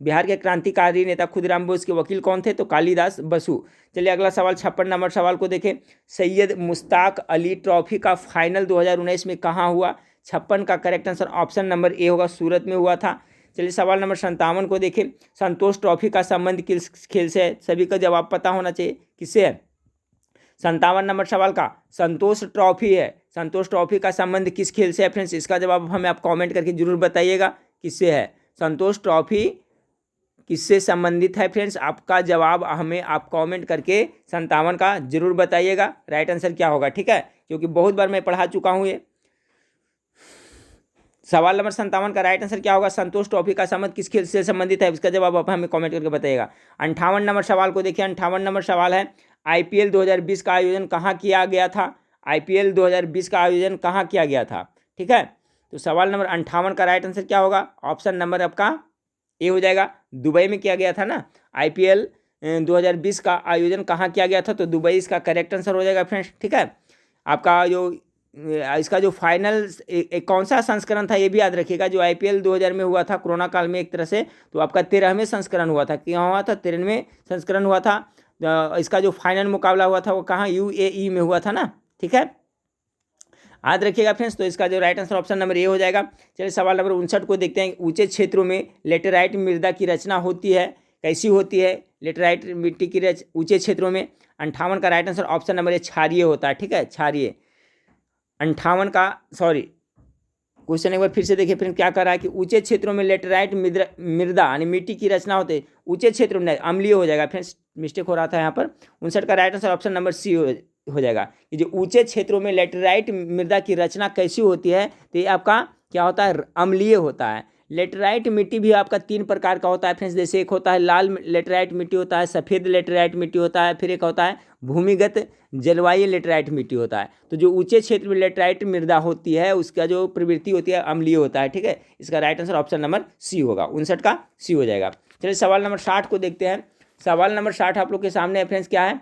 [SPEAKER 1] बिहार के क्रांतिकारी नेता खुदीराम बोस के वकील कौन थे? तो कालिदास बसु। चलिए अगला सवाल 56 नंबर सवाल को देखें, सैयद मुश्ताक अली ट्रॉफी का फाइनल 2019 में कहाँ हुआ? 56 का correct answer option number A होगा, सूरत में हुआ था। चलिए सवाल नंबर 57 को देखें, संतोष ट्रॉफी का संबंध किस खेल से है? सभी का जवाब पता होना चाहिए, किससे है? 57 नंबर सवाल का संतोष ट्रॉफी है। संतोष ट्रॉफी का संबंध किस खेल से है फ्रेंड्स? इसका जवाब हमें आप कमेंट करके जरूर बताइएगा, किससे है? संतोष ट्रॉफी किससे संबंधित है फ्रेंड्स? आपका जवाब हमें आप कमेंट करके 57 का जरूर बताइएगा राइट आंसर क्या होगा, ठीक है, क्योंकि बहुत बार मैं पढ़ा चुका हूँ ये। सवाल नंबर 57 का राइट आंसर क्या होगा? संतोष ट्रॉफी का संबंध किस खेल से संबंधित है? इसका जवाब आप हमें कमेंट करके बताइएगा। 58 नंबर सवाल को देखिए। 58 नंबर सवाल है, IPL 2020 का आयोजन कहाँ किया गया था? IPL 2020 का आयोजन कहाँ किया गया था, ठीक है। तो सवाल नंबर 58 का राइट आंसर क्या होगा? ऑप्शन नंबर आपका ए हो जाएगा, दुबई में किया गया था ना। IPL 2020 का आयोजन कहाँ किया गया था? तो दुबई इसका करेक्ट आंसर हो जाएगा फ्रेंड्स, ठीक है। आपका जो इसका जो फाइनल कौन सा संस्करण था ये भी याद रखिएगा, जो IPL 2000 में हुआ था कोरोना काल में एक तरह से, तो आपका 13वें संस्करण हुआ था। क्या हुआ था? 13वें संस्करण हुआ था। इसका जो फाइनल मुकाबला हुआ था वो कहाँ? UAE में हुआ था ना, ठीक है, याद रखिएगा फ्रेंड्स। तो इसका जो राइट आंसर ऑप्शन नंबर ए हो जाएगा। चलिए सवाल नंबर 59 को देखते हैं, ऊंचे क्षेत्रों में लेटेराइट मृदा की रचना होती है, कैसी होती है लेटेराइट मिट्टी की ऊंचे क्षेत्रों में? 58 का राइट आंसर ऑप्शन नंबर ए क्षारीय होता है, ठीक है, क्षारीय। 58 का क्वेश्चन एक बार फिर से देखिए फ्रेंड क्या कर रहा है कि ऊंचे क्षेत्रों में लेटेराइट मृदा यानी मिट्टी की रचना होती है, ऊंचे क्षेत्रों में अम्लीय हो जाएगा फ्रेंड्स, मिस्टेक हो रहा था यहाँ पर। 59 का right answer option number C हो जाएगा कि जो ऊंचे क्षेत्रों में लेटेराइट मृदा की रचना कैसी होती है, तो ये आपका क्या होता है? अम्लीय होता है। लेटराइट मिट्टी भी आपका 3 प्रकार का होता है फ्रेंड्स। जैसे एक होता है लाल लेटराइट मिट्टी होता है, सफ़ेद लेटराइट मिट्टी होता है, फिर एक होता है भूमिगत जलवायु लेटराइट मिट्टी होता है। तो जो ऊंचे क्षेत्र में लेटराइट मृदा होती है उसका जो प्रवृत्ति होती है अम्लीय होता है, ठीक है। इसका right answer option number C होगा, 59 का सी हो जाएगा। चलिए सवाल नंबर 60 को देखते हैं। सवाल नंबर 60 आप लोग के सामने है फ्रेंड्स। क्या है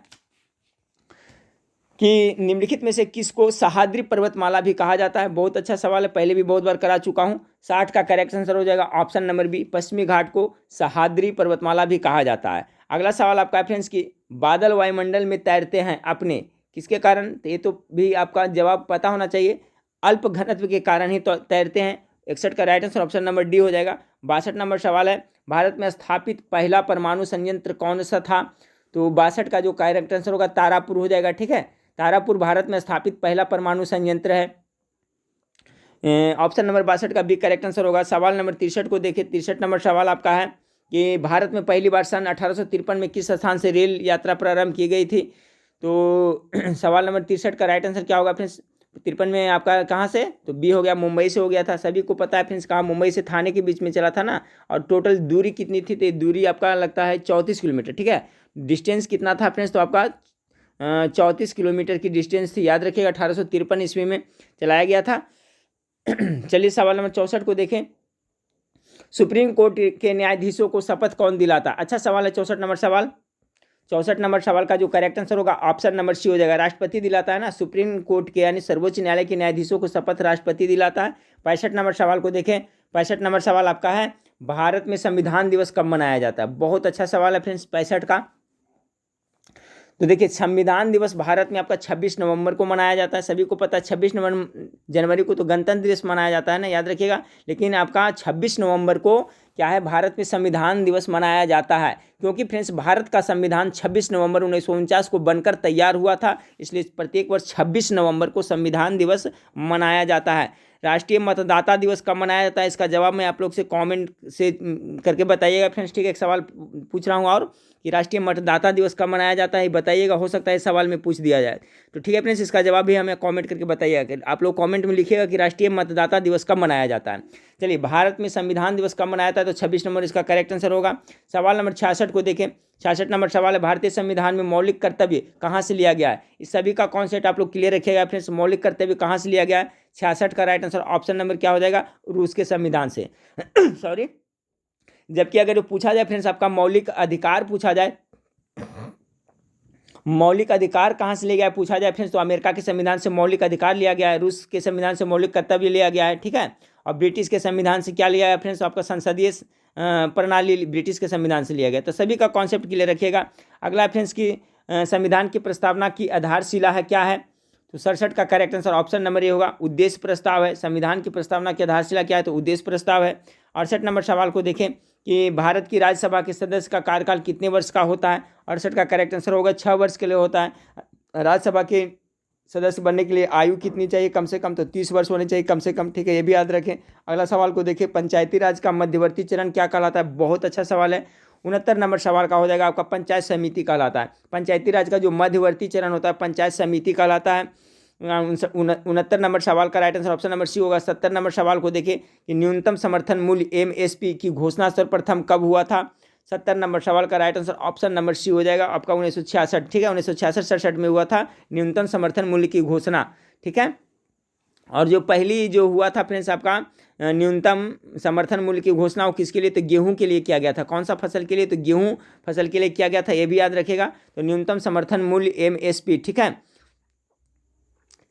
[SPEAKER 1] कि निम्नलिखित में से किसको सह्याद्री पर्वतमाला भी कहा जाता है। बहुत अच्छा सवाल है, पहले भी बहुत बार करा चुका हूं। 60 का करेक्ट आंसर हो जाएगा ऑप्शन नंबर बी, पश्चिमी घाट को सह्याद्री पर्वतमाला भी कहा जाता है। अगला सवाल आपका है फ्रेंड्स कि बादल वायुमंडल में तैरते हैं अपने किसके कारण। तो ये तो भी आपका जवाब पता होना चाहिए, अल्प घनत्व के कारण ही तो तैरते हैं। 61 का right answer option number D हो जाएगा। 62 नंबर सवाल है, भारत में स्थापित पहला परमाणु संयंत्र कौन सा था। तो 62 का जो करेक्ट आंसर होगा तारापुर हो जाएगा, ठीक है। तारापुर भारत में स्थापित पहला परमाणु संयंत्र है। ऑप्शन नंबर 62 का भी करेक्ट आंसर होगा। सवाल नंबर 63 को देखिए। 63 नंबर सवाल आपका है कि भारत में पहली बार सन 1853 में किस स्थान से रेल यात्रा प्रारंभ की गई थी। तो सवाल नंबर 63 का राइट आंसर क्या होगा फ्रेंड्स। 53 में आपका कहाँ से, तो बी हो गया, मुंबई से हो गया था। सभी को पता है फ्रेंड्स कहाँ, मुंबई से थाने के बीच में चला था ना। और टोटल दूरी कितनी थी, तो दूरी आपका लगता है 34 किलोमीटर, ठीक है। डिस्टेंस कितना था फ्रेंड्स, तो आपका 34 किलोमीटर की डिस्टेंस थी, याद रखिएगा। 1853 ईस्वी में चलाया गया था। चलिए सवाल नंबर 64 को देखें। सुप्रीम कोर्ट के न्यायाधीशों को शपथ कौन दिलाता। अच्छा सवाल है 64 नंबर सवाल। 64 नंबर सवाल का जो करेक्ट आंसर होगा ऑप्शन नंबर सी हो जाएगा, राष्ट्रपति दिलाता है ना। सुप्रीम कोर्ट के यानी सर्वोच्च न्यायालय के न्यायाधीशों को शपथ राष्ट्रपति दिलाता है। 65 नंबर सवाल को देखें। 65 नंबर सवाल आपका है, भारत में संविधान दिवस कब मनाया जाता है। बहुत अच्छा सवाल है फ्रेंड्स 65 का। तो देखिए संविधान दिवस भारत में आपका 26 नवंबर को मनाया जाता है। सभी को पता है 26 जनवरी को तो गणतंत्र दिवस मनाया जाता है ना, याद रखिएगा। लेकिन आपका 26 नवंबर को क्या है, भारत में संविधान दिवस मनाया जाता है। क्योंकि फ्रेंड्स भारत का संविधान 26 नवंबर 1949 को बनकर तैयार हुआ था, इसलिए प्रत्येक वर्ष 26 नवंबर को संविधान दिवस मनाया जाता है। राष्ट्रीय मतदाता दिवस कब मनाया जाता है, इसका जवाब मैं आप लोग से कमेंट से करके बताइएगा फ्रेंड्स, ठीक है। एक सवाल पूछ रहा हूँ और कि राष्ट्रीय मतदाता दिवस कब मनाया जाता है बताइएगा, हो सकता है इस सवाल में पूछ दिया जाए। तो ठीक है फ्रेंड्स, इसका जवाब भी हमें कमेंट करके बताइएगा। आप लोग कमेंट में लिखिएगा कि राष्ट्रीय मतदाता दिवस कब मनाया जाता है। चलिए भारत में संविधान दिवस कब मनाया जाता है, तो 26 नवंबर इसका करेक्ट आंसर होगा। सवाल नंबर 66 को देखें। 66 नंबर सवाल है, भारतीय संविधान में मौलिक कर्तव्य कहाँ से लिया गया है। इस सभी का कॉन्सेप्ट आप लोग क्लियर रखिएगा फ्रेंड्स। मौलिक कर्तव्य कहाँ से लिया गया है। 66 का राइट आंसर ऑप्शन नंबर क्या हो जाएगा, रूस के संविधान से। सॉरी। जबकि अगर पूछा जाए फ्रेंड्स आपका मौलिक अधिकार पूछा जाए, मौलिक अधिकार कहाँ से लिया गया है पूछा जाए फ्रेंड्स, तो अमेरिका के संविधान से मौलिक अधिकार लिया गया है, रूस के संविधान से मौलिक कर्तव्य लिया गया है, ठीक है। और ब्रिटिश के संविधान से क्या लिया है फ्रेंड्स, आपका संसदीय प्रणाली ब्रिटिश के संविधान से लिया गया। तो सभी का कॉन्सेप्ट क्लियर रखिएगा। अगला फ्रेंड्स की संविधान की प्रस्तावना की आधारशिला है क्या है, तो 67 का करेक्ट आंसर ऑप्शन नंबर ये होगा, उद्देश्य प्रस्ताव है। संविधान की प्रस्तावना की आधारशिला क्या है, तो उद्देश्य प्रस्ताव है। 68 नंबर सवाल को देखें कि भारत की राज्यसभा के सदस्य का कार्यकाल कितने वर्ष का होता है। 68 का करेक्ट आंसर होगा 6 वर्ष के लिए होता है। राज्यसभा के सदस्य बनने के लिए आयु कितनी चाहिए, कम से कम तो 30 वर्ष होनी चाहिए कम से कम, ठीक है, ये भी याद रखें। अगला सवाल को देखें, पंचायती राज का मध्यवर्ती चरण क्या कहलाता है। बहुत अच्छा सवाल है। 69 नंबर सवाल का हो जाएगा आपका, पंचायत समिति कहलाता है। पंचायती राज का जो मध्यवर्ती चरण होता है पंचायत समिति कहलाता है। 69 नंबर सवाल का right answer option number C होगा। 70 नंबर सवाल को देखिए कि न्यूनतम समर्थन मूल्य MSP की घोषणा सर्वप्रथम कब हुआ था। 70 नंबर सवाल का right answer option number C हो जाएगा आपका 1966, ठीक है। 1966-67 में हुआ था न्यूनतम समर्थन मूल्य की घोषणा, ठीक है। और जो पहली जो हुआ था फ्रेंड्स आपका न्यूनतम समर्थन मूल्य की घोषणा वो किसके लिए, तो गेहूं के लिए किया गया था। कौन सा फसल के लिए, तो गेहूं फसल के लिए किया गया था, ये भी याद रखेगा। तो न्यूनतम समर्थन मूल्य MSP, ठीक है।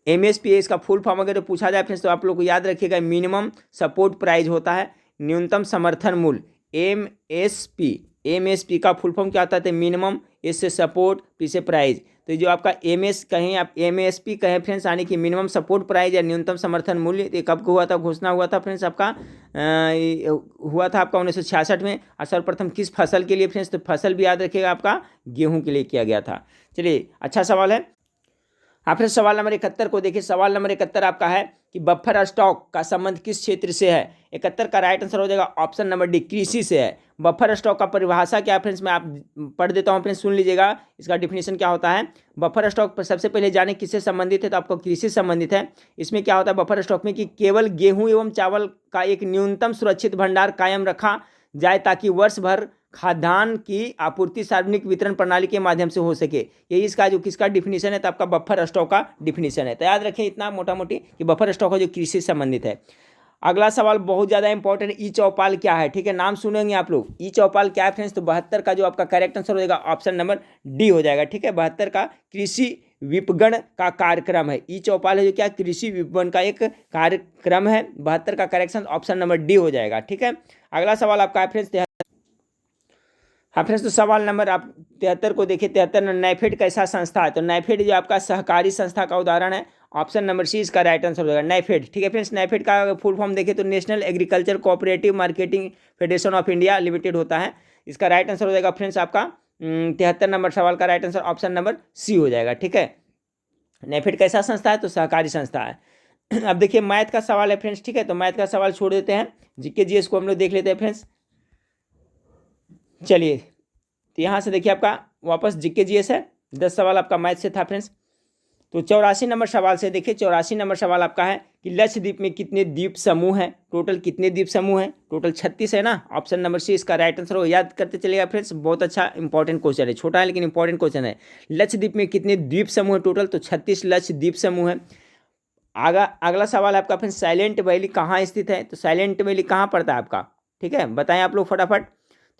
[SPEAKER 1] MSP इसका फुल फॉर्म अगर पूछा जाए फ्रेंड्स तो आप लोग को याद रखिएगा, मिनिमम सपोर्ट प्राइस होता है न्यूनतम समर्थन मूल्य MSP का फुल फॉर्म क्या होता है, मिनिमम एस से सपोर्ट पी से प्राइस। तो जो आपका MS कहें आप MSP कहें फ्रेंड्स, यानी कि मिनिमम सपोर्ट प्राइस या न्यूनतम समर्थन मूल्य, ये कब हुआ था, घोषणा हुआ था फ्रेंड्स आपका हुआ था आपका 1966 में। और सर्वप्रथम किस फसल के लिए फ्रेंड्स, तो फसल भी याद रखिएगा आपका गेहूं के लिए किया गया था। चलिए अच्छा सवाल है। हाँ फिर सवाल नंबर 71 को देखिए। सवाल नंबर 71 आपका है कि बफर स्टॉक का संबंध किस क्षेत्र से है। 71 का राइट आंसर हो जाएगा ऑप्शन नंबर डी, कृषि से है। बफर स्टॉक का परिभाषा क्या है फ्रेंड्स, मैं आप पढ़ देता हूँ फ्रेंड्स, सुन लीजिएगा इसका डिफिनेशन क्या होता है। बफर स्टॉक पर सबसे पहले जाने किससे संबंधित है, तो आपको कृषि से संबंधित है। इसमें क्या होता है बफर स्टॉक में कि केवल गेहूं एवं चावल का एक न्यूनतम सुरक्षित भंडार कायम रखा जाए ताकि वर्ष भर खाद्यान्न की आपूर्ति सार्वजनिक वितरण प्रणाली के माध्यम से हो सके। यही इसका जो किसका डिफिनीशन है, तो आपका बफर स्टॉक का डिफिनीशन है। तो याद रखें इतना मोटा मोटी कि बफर स्टॉक है जो कृषि से संबंधित है। अगला सवाल बहुत ज़्यादा इंपॉर्टेंट, ई चौपाल क्या है, ठीक है, नाम सुनेंगे आप लोग। ई चौपाल क्या है फ्रेंड्स, तो 72 का जो आपका करेक्ट आंसर हो जाएगा ऑप्शन नंबर डी हो जाएगा, ठीक है। 72 का कृषि विपणन का कार्यक्रम है। ई चौपाल है जो क्या, कृषि विपणन का एक कार्यक्रम है। 72 का करेक्शन ऑप्शन नंबर डी हो जाएगा, ठीक है। अगला सवाल आपका है फ्रेंड्स, हाँ फ्रेंड्स, तो सवाल नंबर आप 73 को देखिए। 73 में नैफेड कैसा संस्था है, तो नैफेड जो आपका सहकारी संस्था का उदाहरण है। ऑप्शन नंबर सी इसका राइट आंसर हो जाएगा, नैफेड, ठीक है फ्रेंड्स। नैफेड का फुल फॉर्म देखें तो national agriculture cooperative marketing federation of India limited होता है। इसका राइट आंसर हो जाएगा फ्रेंड्स आपका 73 नंबर सवाल का right answer option number C हो जाएगा, ठीक है। नैफेड कैसा संस्था है, तो सहकारी संस्था है। अब देखिए मैथ का सवाल है फ्रेंड्स, ठीक है, तो मैथ का सवाल छोड़ देते हैं, जीके जीएस को हम लोग देख लेते हैं फ्रेंड्स। चलिए तो यहाँ से देखिए आपका वापस जीके जीएस है, 10 सवाल आपका मैथ से था फ्रेंड्स। तो 84 नंबर सवाल से देखिए। 84 नंबर सवाल आपका है कि लक्षद्वीप में कितने द्वीप समूह हैं, टोटल कितने द्वीप समूह हैं, टोटल 36 है ना। ऑप्शन नंबर सी इसका राइट आंसर हो, याद करते चलिएगा फ्रेंड्स, बहुत अच्छा इंपॉर्टेंट क्वेश्चन है, छोटा है लेकिन इंपॉर्टेंट क्वेश्चन है। लक्षद्वीप में कितने द्वीप समूह है टोटल, तो 36 लक्षद्वीप समूह है। अगला सवाल आपका फ्रेंड्स, साइलेंट वैली कहाँ स्थित है, तो साइलेंट वैली कहाँ पड़ता है आपका, ठीक है, बताएं आप लोग फटाफट।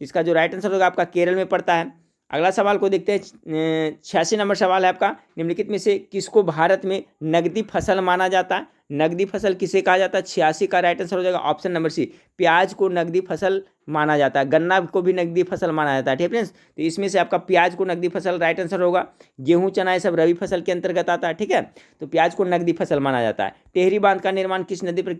[SPEAKER 1] तो इसका जो राइट आंसर होगा आपका केरल में पड़ता है। अगला सवाल को देखते हैं। 86 नंबर सवाल है आपका, निम्नलिखित में से किसको भारत में नगदी फसल माना जाता है। नगदी फसल किसे कहा जाता है, 86 का राइट आंसर हो जाएगा ऑप्शन नंबर सी, प्याज को नगदी फसल माना जाता है। गन्ना को भी नगदी फसल माना जाता है, ठीक है फ्रेंड्स। तो इसमें से आपका प्याज को नगदी फसल राइट आंसर होगा। गेहूं चना ये सब रबी फसल के अंतर्गत आता है, ठीक है। तो प्याज को नगदी फसल माना जाता है। टेहरी बांध का निर्माण किस नदी पर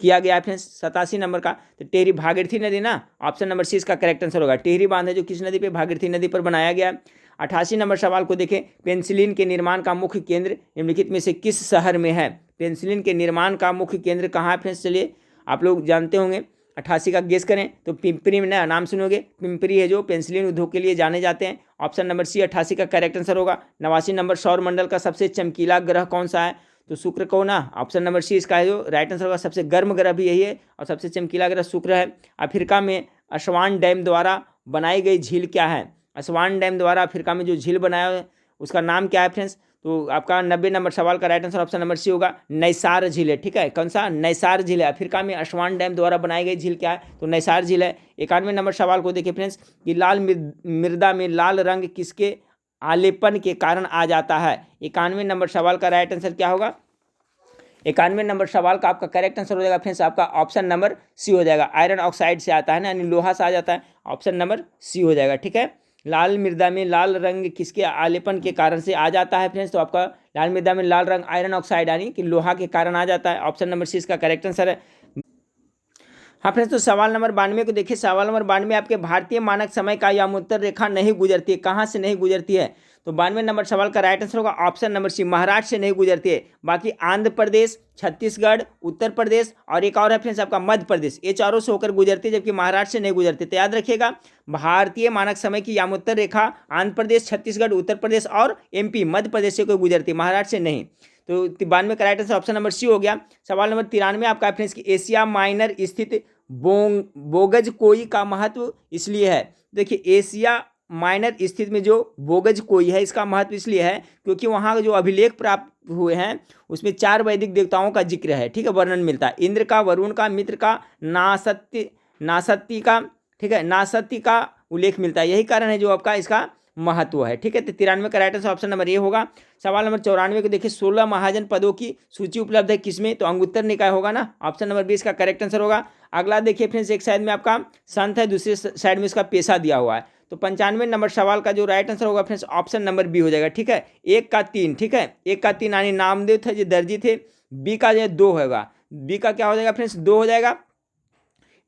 [SPEAKER 1] किया गया है फ्रेंड्स, 87 नंबर का, तो टेहरी भागीरथी नदी ना, ऑप्शन नंबर सी इसका करेक्ट आंसर होगा। टेहरी बांध है जो किस नदी पे, भागीरथी नदी पर बनाया गया। 88 नंबर सवाल को देखें। पेंसिलिन के निर्माण का मुख्य केंद्र निम्नलिखित में से किस शहर में है। पेंसिलिन के निर्माण का मुख्य केंद्र कहाँ है फ्रेंड्स, चलिए आप लोग जानते होंगे। 88 का गेस करें तो पिंपरी में ना, नाम सुनोगे, पिंपरी है जो पेंसिलिन उद्योग के लिए जाने जाते हैं। ऑप्शन नंबर सी 88 का करेक्ट आंसर होगा। 89 नंबर सौर मंडल का सबसे चमकीला ग्रह कौन सा है, तो शुक्र को ना, ऑप्शन नंबर सी इसका है जो राइट आंसर होगा। सबसे गर्म ग्रह भी यही है और सबसे चमकीला ग्रह शुक्र है। अफ्रीका में असवान डैम द्वारा बनाई गई झील क्या है। असवान डैम द्वारा अफ्रीका में जो झील बनाया है उसका नाम क्या है फ्रेंड्स, तो आपका 90 नंबर सवाल का right answer option number C होगा, नैसार झील है, ठीक है। कौन सा, नैसार झील है। अफ्रीका में असवान डैम द्वारा बनाई गई झील क्या है, तो नैसार झील है। 91 नंबर सवाल को देखिए फ्रेंड्स कि लाल मृदा में लाल रंग किसके आलेपन के कारण आ जाता है। 91 नंबर सवाल का राइट आंसर क्या होगा, 91 नंबर सवाल का आपका करेक्ट आंसर हो जाएगा फ्रेंड्स आपका ऑप्शन नंबर सी हो जाएगा। आयरन ऑक्साइड से आता है ना, यानी लोहा से आ जाता है, ऑप्शन नंबर सी हो जाएगा, ठीक है। लाल मृदा में लाल रंग किसके आलेपन के कारण से आ जाता है फ्रेंड्स, तो आपका लाल मृदा में लाल रंग आयरन ऑक्साइड यानी कि लोहा के कारण आ जाता है। ऑप्शन नंबर सी इसका करेक्ट आंसर है। हाँ फ्रेंड्स, तो सवाल नंबर 92 को देखिए। सवाल नंबर 92 आपके भारतीय मानक समय का यामोत्तर रेखा नहीं गुजरती है, कहाँ से नहीं गुजरती है, तो 92 नंबर सवाल का राइट आंसर होगा ऑप्शन नंबर सी, महाराष्ट्र से नहीं गुजरती है। बाकी आंध्र प्रदेश, छत्तीसगढ़, उत्तर प्रदेश और एक और है फ्रेंड्स आपका मध्य प्रदेश, ये चारों से होकर गुजरती है, जबकि महाराष्ट्र से नहीं गुजरती। तो याद रखिएगा भारतीय मानक समय की यामोत्तर रेखा आंध्र प्रदेश, छत्तीसगढ़, उत्तर प्रदेश और एमपी मध्य प्रदेश से कोई गुजरती, महाराष्ट्र से नहीं। तो 92 का right answer option number C हो गया। सवाल नंबर 93 आपका फ्रेंड्स की एशिया माइनर स्थित बोगज कोई का महत्व इसलिए है। देखिए एशिया माइनर स्थित में जो बोगज कोई है इसका महत्व इसलिए है क्योंकि वहाँ जो अभिलेख प्राप्त हुए हैं उसमें 4 वैदिक देवताओं का जिक्र है, ठीक है, वर्णन मिलता है। इंद्र का, वरुण का, मित्र का, नासत्ती का, ठीक है, नासत्ती का उल्लेख मिलता है। यही कारण है जो आपका इसका महत्व है, ठीक है। तो 93 का right answer option number A होगा। सवाल नंबर 94 को देखिए। 16 महाजन पदों की सूची उपलब्ध है किसमें, तो अंगुत्तर निकाय होगा ना, ऑप्शन नंबर 20 का करेक्ट आंसर होगा। अगला देखिए फ्रेंड्स, एक साइड में आपका संत है, दूसरे साइड में इसका पेशा दिया हुआ है। तो 95 नंबर सवाल का जो राइट आंसर होगा फ्रेंड्स ऑप्शन नंबर बी हो जाएगा, ठीक है। 1 का 3, ठीक है, 1 का 3 यानी नामदेव थे जो दर्जी थे। बी का जो 2 होगा, बी का क्या हो जाएगा फ्रेंड्स, 2 हो जाएगा।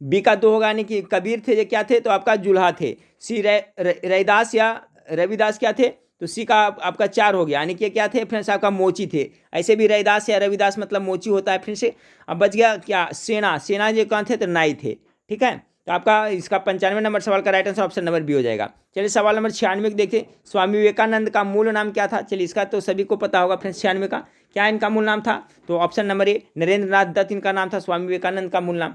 [SPEAKER 1] बी का 2 होगा यानी कि कबीर थे जो क्या थे, तो आपका जुल्हा थे। सी रैदास या रविदास क्या थे, तो सी का आपका 4 हो गया, यानी कि क्या थे फ्रेंड्स, आपका मोची थे। ऐसे भी रविदास या रविदास मतलब मोची होता है फ्रेंड्स। अब बच गया क्या, सेना। सेना जो कौन थे, तो नाई थे। ठीक है, तो आपका इसका 95 नंबर सवाल का right answer option number B हो जाएगा। चलिए सवाल नंबर 96 को देखिए, स्वामी विवेकानंद का मूल नाम क्या था। चलिए इसका तो सभी को पता होगा फ्रेंड्स, 96 का क्या इनका मूल नाम था, तो ऑप्शन नंबर ए नरेंद्र नाथ दत्त इनका नाम था, स्वामी विवेकानंद का मूल नाम।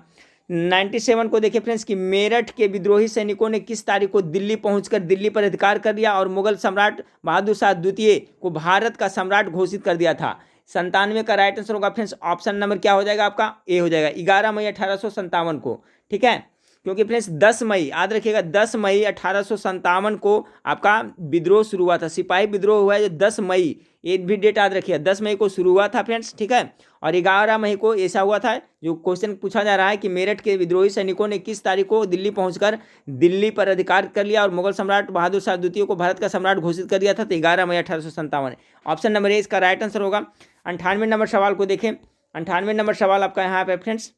[SPEAKER 1] 97 को देखिए फ्रेंड्स कि मेरठ के विद्रोही सैनिकों ने किस तारीख को दिल्ली पहुंचकर दिल्ली पर अधिकार कर लिया और मुगल सम्राट बहादुर शाह द्वितीय को भारत का सम्राट घोषित कर दिया था। 97 का राइट आंसर होगा फ्रेंड्स ऑप्शन नंबर क्या हो जाएगा, आपका ए हो जाएगा, 11 मई 1857 को। ठीक है, क्योंकि फ्रेंड्स 10 मई याद रखिएगा, 10 मई 1857 को आपका विद्रोह शुरू हुआ था, सिपाही विद्रोह हुआ है जो 10 मई, ये भी डेट याद रखिएगा, 10 मई को शुरू हुआ था फ्रेंड्स। ठीक है, और 11 मई को ऐसा हुआ था, जो क्वेश्चन पूछा जा रहा है कि मेरठ के विद्रोही सैनिकों ने किस तारीख को दिल्ली पहुंचकर दिल्ली पर अधिकार कर लिया और मुगल सम्राट बहादुर शाह द्वितीय को भारत का सम्राट घोषित कर दिया था, तो 11 मई 1857। ऑप्शन नंबर ए इसका राइट आंसर होगा। 98 नंबर सवाल को देखें, 98 नंबर सवाल आपका यहाँ पे फ्रेंड्स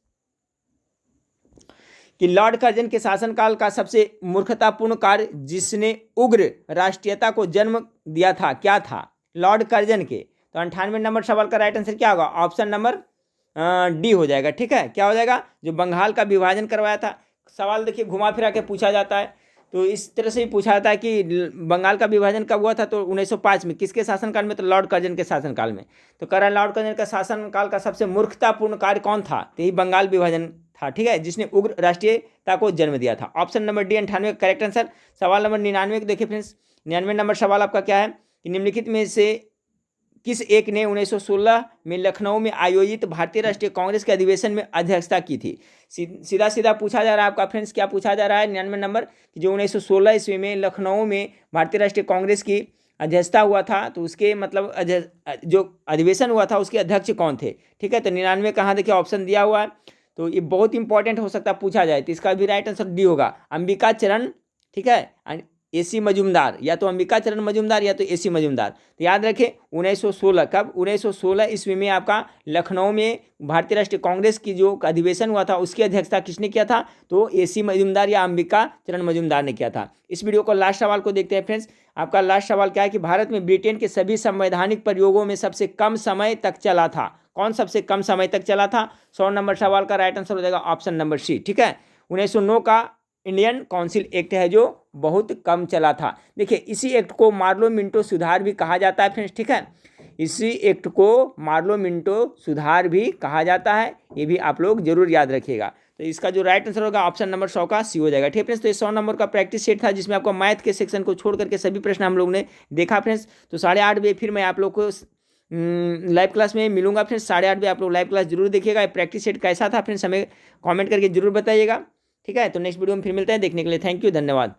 [SPEAKER 1] कि लॉर्ड कर्जन के शासनकाल का सबसे मूर्खतापूर्ण कार्य जिसने उग्र राष्ट्रीयता को जन्म दिया था क्या था, लॉर्ड कर्जन के। तो 98 नंबर सवाल का राइट आंसर क्या होगा, ऑप्शन नंबर डी हो जाएगा। ठीक है, क्या हो जाएगा, जो बंगाल का विभाजन करवाया था। सवाल देखिए घुमा फिरा के पूछा जाता है, तो इस तरह से भी पूछा जाता है कि बंगाल का विभाजन कब हुआ था, तो 1905 में। किसके शासनकाल में, तो लॉर्ड कर्जन के शासनकाल में। तो कह रहा है लॉर्ड कर्जन का शासनकाल का सबसे मूर्खतापूर्ण कार्य कौन था, तो यही बंगाल विभाजन था। ठीक है, जिसने उग्र राष्ट्रीयता को जन्म दिया था। Option number D 98 correct answer. सवाल नंबर 99 को देखिए फ्रेंड्स, 99 नंबर सवाल आपका क्या है कि निम्नलिखित में से किस एक ने 1916 में लखनऊ में आयोजित भारतीय राष्ट्रीय कांग्रेस के अधिवेशन में अध्यक्षता की थी। सीधा सीधा पूछा जा रहा है आपका फ्रेंड्स, क्या पूछा जा रहा है 99 नंबर कि जो 1916 ईस्वी में लखनऊ में भारतीय राष्ट्रीय कांग्रेस की अध्यक्षता हुआ था, तो उसके मतलब जो अधिवेशन हुआ था उसके अध्यक्ष कौन थे। ठीक है, तो 99 कहाँ देखिए ऑप्शन दिया हुआ है, तो ये बहुत इंपॉर्टेंट हो सकता है पूछा जाए, तो इसका भी राइट आंसर डी होगा, अंबिका चरण। ठीक है, एसी मजुमदार, या तो अंबिका चरण मजुमदार या तो एसी मजुमदार। तो याद रखें 1916 कब, 1916 ईस्वी में आपका लखनऊ में भारतीय राष्ट्रीय कांग्रेस की जो अधिवेशन हुआ था उसकी अध्यक्षता किसने किया था, तो एसी मजुमदार या अंबिका चरण मजुमदार ने किया था। इस वीडियो को लास्ट सवाल को देखते हैं फ्रेंड्स। आपका लास्ट सवाल क्या है कि भारत में ब्रिटेन के सभी संवैधानिक प्रयोगों में सबसे कम समय तक चला था, कौन सबसे कम समय तक चला था। 100 नंबर सवाल का राइट आंसर हो जाएगा ऑप्शन नंबर सी। ठीक है, 1909 का इंडियन काउंसिल एक्ट है जो बहुत कम चला था। देखिए इसी एक्ट को मार्लो मिंटो सुधार भी कहा जाता है फ्रेंड्स। ठीक है, इसी एक्ट को मार्लो मिंटो सुधार भी कहा जाता है, ये भी आप लोग जरूर याद रखिएगा। तो इसका जो राइट आंसर होगा ऑप्शन नंबर 100 का सी हो जाएगा। ठीक है फ्रेंड्स, तो ये 100 नंबर का प्रैक्टिस सेट था जिसमें आपको मैथ के सेक्शन को छोड़ करके सभी प्रश्न हम लोग ने देखा फ्रेंड्स। तो 8:30 बजे फिर मैं आप लोग को लाइव क्लास में मिलूंगा फ्रेंड्स। 8:30 बजे आप लोग लाइव क्लास जरूर देखिएगा। प्रैक्टिस सेट कैसा था फ्रेंड्स हमें कमेंट करके जरूर बताइएगा। ठीक है, तो नेक्स्ट वीडियो में फिर मिलते हैं, देखने के लिए थैंक यू, धन्यवाद।